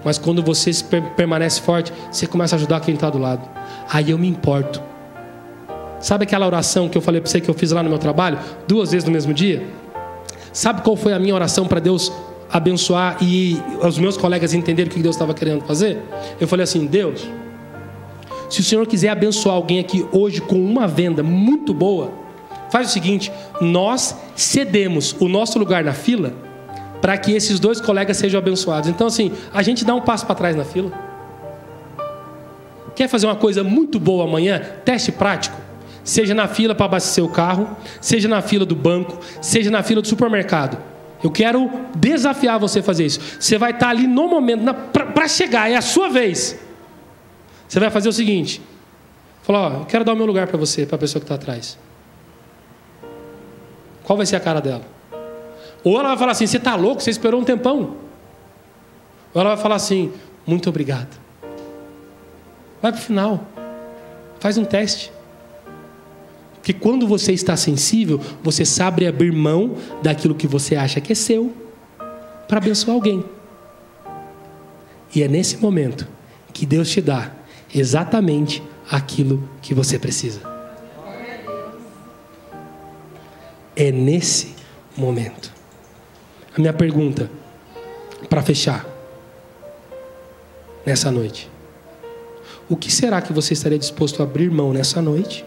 Mas quando você permanece forte, você começa a ajudar quem está do lado. Aí eu me importo. Sabe aquela oração que eu falei para você que eu fiz lá no meu trabalho? 2 vezes no mesmo dia? Sabe qual foi a minha oração para Deus abençoar e os meus colegas entenderem o que Deus estava querendo fazer? Eu falei assim: Deus, se o Senhor quiser abençoar alguém aqui hoje com uma venda muito boa, faz o seguinte: nós cedemos o nosso lugar na fila para que esses 2 colegas sejam abençoados. Então assim, a gente dá um passo para trás na fila. Quer fazer uma coisa muito boa amanhã? Teste prático. Seja na fila para abastecer o carro, seja na fila do banco, seja na fila do supermercado. Eu quero desafiar você a fazer isso. Você vai estar ali no momento, para chegar, é a sua vez. Você vai fazer o seguinte: falar: ó, eu quero dar o meu lugar para você, para a pessoa que está atrás. Qual vai ser a cara dela? Ou ela vai falar assim: você está louco? Você esperou um tempão. Ou ela vai falar assim: muito obrigado. Vai para o final. Faz um teste. Porque quando você está sensível, você sabe abrir mão daquilo que você acha que é seu para abençoar alguém. E é nesse momento que Deus te dá exatamente aquilo que você precisa. É nesse momento. A minha pergunta, para fechar, nessa noite: o que será que você estaria disposto a abrir mão nessa noite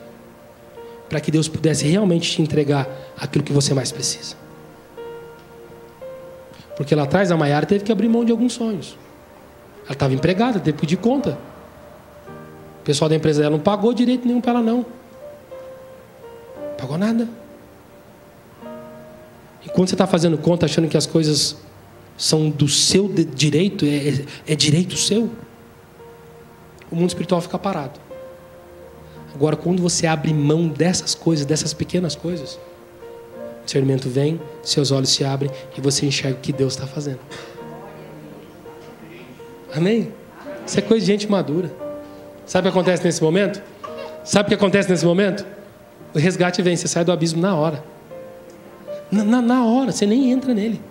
para que Deus pudesse realmente te entregar aquilo que você mais precisa? Porque lá atrás a Maiara teve que abrir mão de alguns sonhos. Ela estava empregada, teve que pedir conta. O pessoal da empresa dela não pagou direito nenhum para ela, não. Não pagou nada. E quando você está fazendo conta, achando que as coisas são do seu direito, é direito seu, o mundo espiritual fica parado. Agora, quando você abre mão dessas coisas, dessas pequenas coisas, o discernimento vem, seus olhos se abrem e você enxerga o que Deus está fazendo. Amém? Isso é coisa de gente madura. Sabe o que acontece nesse momento? Sabe o que acontece nesse momento? O resgate vem, você sai do abismo na hora. Na hora, você nem entra nele.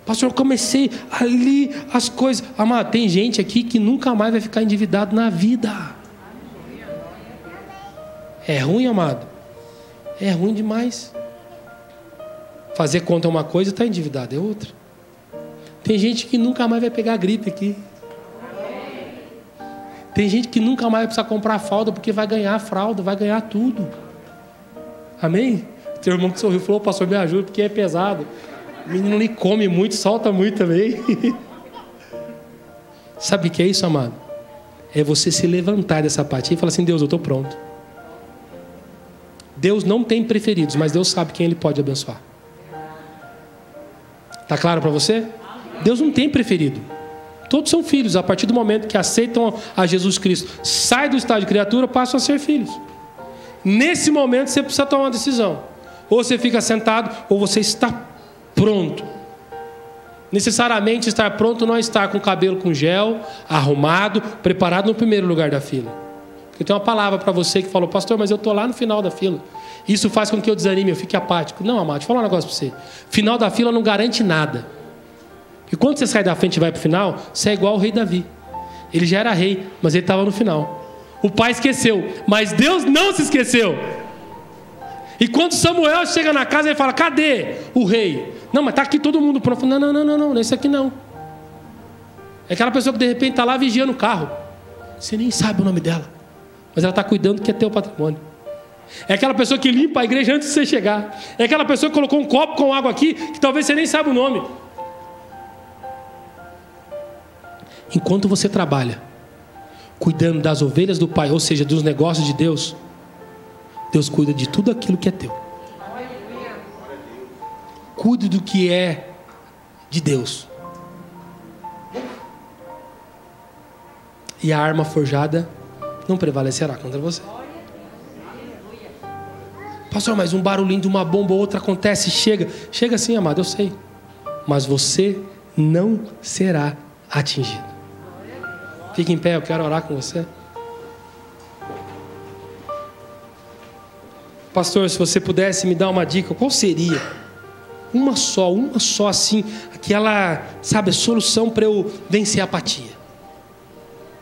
Pastor, eu comecei ali as coisas. Amado, tem gente aqui que nunca mais vai ficar endividado na vida. É ruim, amado. É ruim demais. Fazer conta é uma coisa e estar endividado é outra. Tem gente que nunca mais vai pegar gripe aqui. Tem gente que nunca mais vai precisar comprar fralda porque vai ganhar a fralda, vai ganhar tudo. Amém? Tem um irmão que sorriu e falou, pastor, me ajuda porque é pesado. O menino nem come muito, solta muito também. Sabe o que é isso, amado? É você se levantar dessa apatia e falar assim, Deus, eu estou pronto. Deus não tem preferidos, mas Deus sabe quem Ele pode abençoar. Está claro para você? Deus não tem preferido. Todos são filhos. A partir do momento que aceitam a Jesus Cristo, sai do estado de criatura, passam a ser filhos. Nesse momento você precisa tomar uma decisão. Ou você fica sentado, ou você está pronto. Necessariamente estar pronto não é estar com o cabelo com gel, arrumado, preparado no primeiro lugar da fila. Eu tenho uma palavra para você que falou, pastor, mas eu estou lá no final da fila. Isso faz com que eu desanime, eu fique apático. Não, amado, deixa eu falar um negócio para você. Final da fila não garante nada. E quando você sai da frente e vai para o final, você é igual ao rei Davi. Ele já era rei, mas ele estava no final. O pai esqueceu, mas Deus não se esqueceu. E quando Samuel chega na casa, ele fala, cadê o rei? Não, mas está aqui todo mundo pronto. Não, esse aqui não. É aquela pessoa que de repente está lá vigiando o carro. Você nem sabe o nome dela, mas ela está cuidando que é teu patrimônio. É aquela pessoa que limpa a igreja antes de você chegar. É aquela pessoa que colocou um copo com água aqui, que talvez você nem saiba o nome. Enquanto você trabalha cuidando das ovelhas do Pai, ou seja, dos negócios de Deus, Deus cuida de tudo aquilo que é teu. Cuide do que é de Deus. E a arma forjada não prevalecerá contra você. Pastor, mas um barulhinho de uma bomba ou outra acontece, chega sim, amado, eu sei. Mas você não será atingido. Fique em pé, eu quero orar com você. Pastor, se você pudesse me dar uma dica, qual seria? Uma só assim, aquela, sabe, solução para eu vencer a apatia.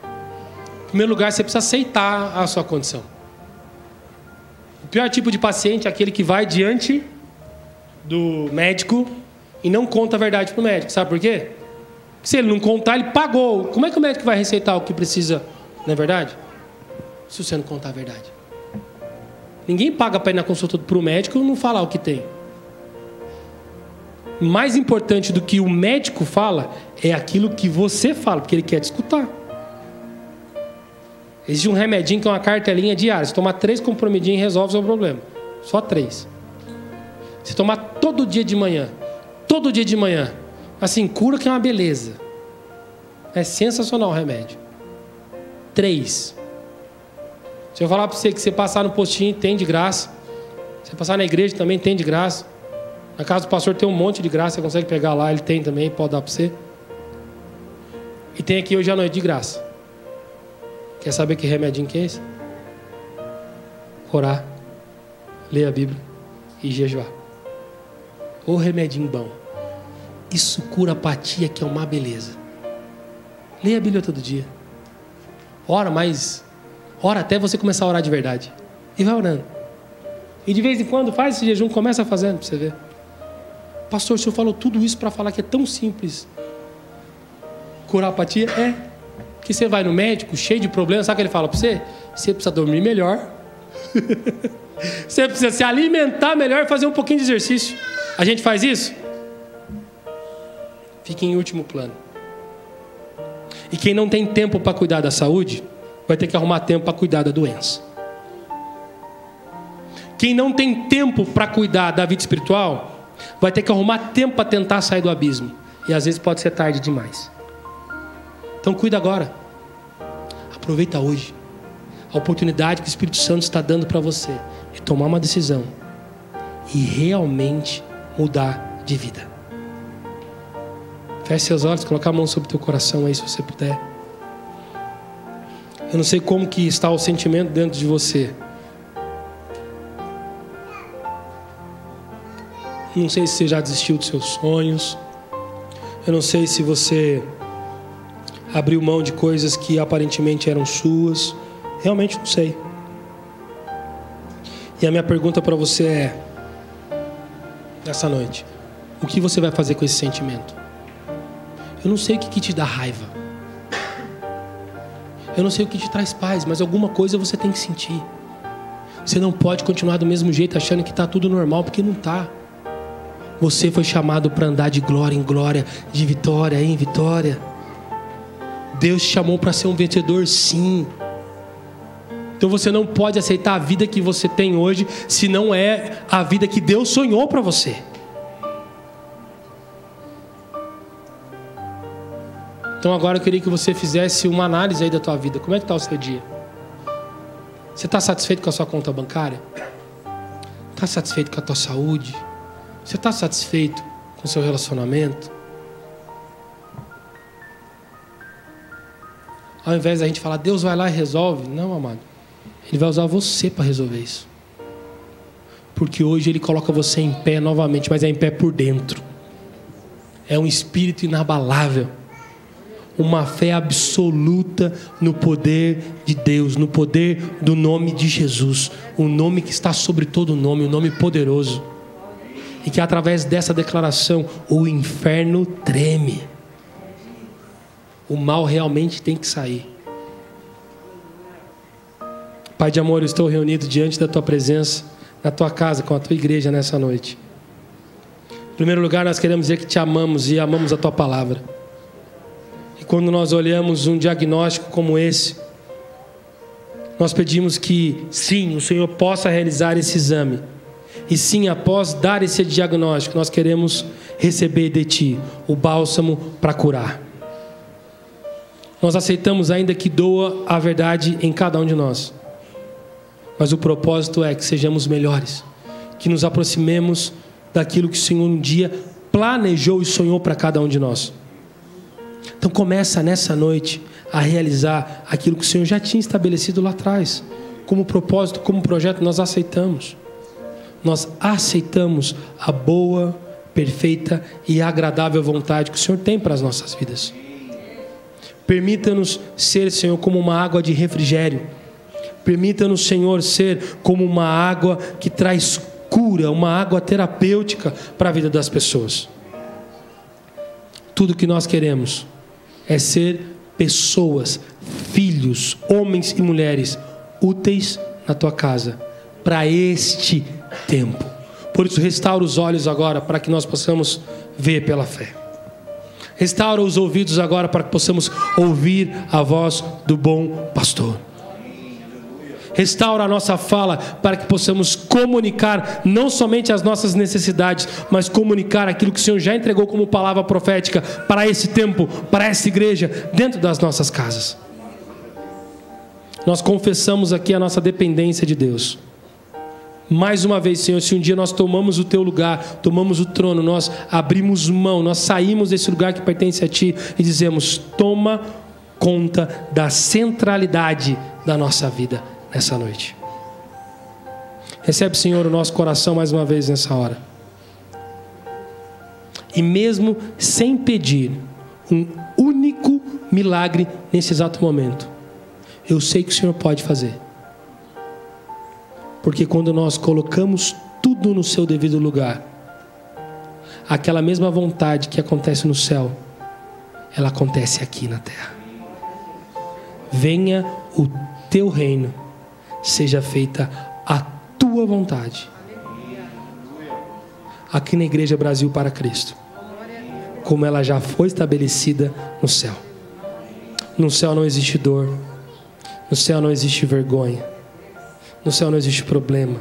Em primeiro lugar, você precisa aceitar a sua condição. O pior tipo de paciente é aquele que vai diante do médico e não conta a verdade para o médico. Sabe por quê? Se ele não contar, ele pagou. Como é que o médico vai receitar o que precisa? Não é verdade? Se você não contar a verdade. Ninguém paga para ir na consulta para o médico e não falar o que tem. Mais importante do que o médico fala é aquilo que você fala, porque ele quer te escutar. Existe um remedinho que é uma cartelinha diária. Se tomar 3 comprimidinhos, resolve o seu problema. Só 3. Se tomar todo dia de manhã, assim, cura que é uma beleza. É sensacional o remédio. 3. Se eu falar para você que você passar no postinho, tem de graça. Se você passar na igreja, também tem de graça. Na casa do pastor tem um monte de graça, você consegue pegar lá, ele tem também, pode dar para você. E tem aqui hoje à noite de graça. Quer saber que remedinho que é esse? Orar, ler a Bíblia e jejuar. Ô remedinho bom. Isso cura a apatia, que é uma beleza. Leia a Bíblia todo dia. Ora até você começar a orar de verdade. E vai orando. E de vez em quando faz esse jejum, começa fazendo para você ver. Pastor, o senhor falou tudo isso para falar que é tão simples. Curar a apatia? É. Que você vai no médico cheio de problemas, sabe o que ele fala para você? Você precisa dormir melhor. Você precisa se alimentar melhor e fazer um pouquinho de exercício. A gente faz isso? Fica em último plano. E quem não tem tempo para cuidar da saúde, vai ter que arrumar tempo para cuidar da doença. Quem não tem tempo para cuidar da vida espiritual, vai ter que arrumar tempo para tentar sair do abismo. E às vezes pode ser tarde demais. Então cuida agora. Aproveita hoje. a oportunidade que o Espírito Santo está dando para você de tomar uma decisão e realmente mudar de vida. Feche seus olhos, coloca a mão sobre o teu coração aí, se você puder. Eu não sei como que está o sentimento dentro de você. Não sei se você já desistiu dos seus sonhos. Eu não sei se você abriu mão de coisas que aparentemente eram suas. Realmente não sei. E a minha pergunta para você é, nessa noite, o que você vai fazer com esse sentimento? Eu não sei o que te dá raiva. Eu não sei o que te traz paz, mas alguma coisa você tem que sentir. Você não pode continuar do mesmo jeito achando que está tudo normal, porque não está. Você foi chamado para andar de glória em glória, de vitória em vitória. Deus te chamou para ser um vencedor, sim. Então você não pode aceitar a vida que você tem hoje se não é a vida que Deus sonhou para você. Então agora eu queria que você fizesse uma análise aí da tua vida. Como é que está o seu dia? Você está satisfeito com a sua conta bancária? Está satisfeito com a tua saúde? Você está satisfeito com o seu relacionamento? Ao invés da gente falar, Deus vai lá e resolve. Não, amado. Ele vai usar você para resolver isso. Porque hoje Ele coloca você em pé novamente, mas é em pé por dentro. É um espírito inabalável. Uma fé absoluta no poder de Deus, no poder do nome de Jesus. O nome que está sobre todo nome, o nome poderoso. E que através dessa declaração o inferno treme. O mal realmente tem que sair. Pai de amor, eu estou reunido diante da Tua presença, na Tua casa, com a Tua igreja nessa noite. Em primeiro lugar, nós queremos dizer que Te amamos e amamos a Tua palavra. E quando nós olhamos um diagnóstico como esse, nós pedimos que, sim, o Senhor possa realizar esse exame. E sim, após dar esse diagnóstico, nós queremos receber de Ti o bálsamo para curar. Nós aceitamos ainda que doa a verdade em cada um de nós. Mas o propósito é que sejamos melhores. Que nos aproximemos daquilo que o Senhor um dia planejou e sonhou para cada um de nós. Então começa nessa noite a realizar aquilo que o Senhor já tinha estabelecido lá atrás. Como propósito, como projeto, nós aceitamos. Nós aceitamos a boa, perfeita e agradável vontade que o Senhor tem para as nossas vidas. Permita-nos ser, Senhor, como uma água de refrigério. Permita-nos, Senhor, ser como uma água que traz cura, uma água terapêutica para a vida das pessoas. Tudo que nós queremos é ser pessoas, filhos, homens e mulheres úteis na Tua casa, para este tempo. Por isso, restaura os olhos agora para que nós possamos ver pela fé. Restaura os ouvidos agora para que possamos ouvir a voz do bom pastor. Restaura a nossa fala para que possamos comunicar não somente as nossas necessidades, mas comunicar aquilo que o Senhor já entregou como palavra profética para esse tempo, para essa igreja, dentro das nossas casas. Nós confessamos aqui a nossa dependência de Deus. Mais uma vez, Senhor, se um dia nós tomamos o Teu lugar, tomamos o trono, nós abrimos mão, nós saímos desse lugar que pertence a Ti e dizemos, toma conta da centralidade da nossa vida nessa noite. Recebe, Senhor, o nosso coração mais uma vez nessa hora. E mesmo sem pedir um único milagre nesse exato momento, eu sei que o Senhor pode fazer. Porque quando nós colocamos tudo no seu devido lugar, aquela mesma vontade que acontece no céu, ela acontece aqui na terra. Venha o Teu reino, seja feita a Tua vontade. Aqui na Igreja Brasil para Cristo, como ela já foi estabelecida no céu. No céu não existe dor, no céu não existe vergonha, no céu não existe problema.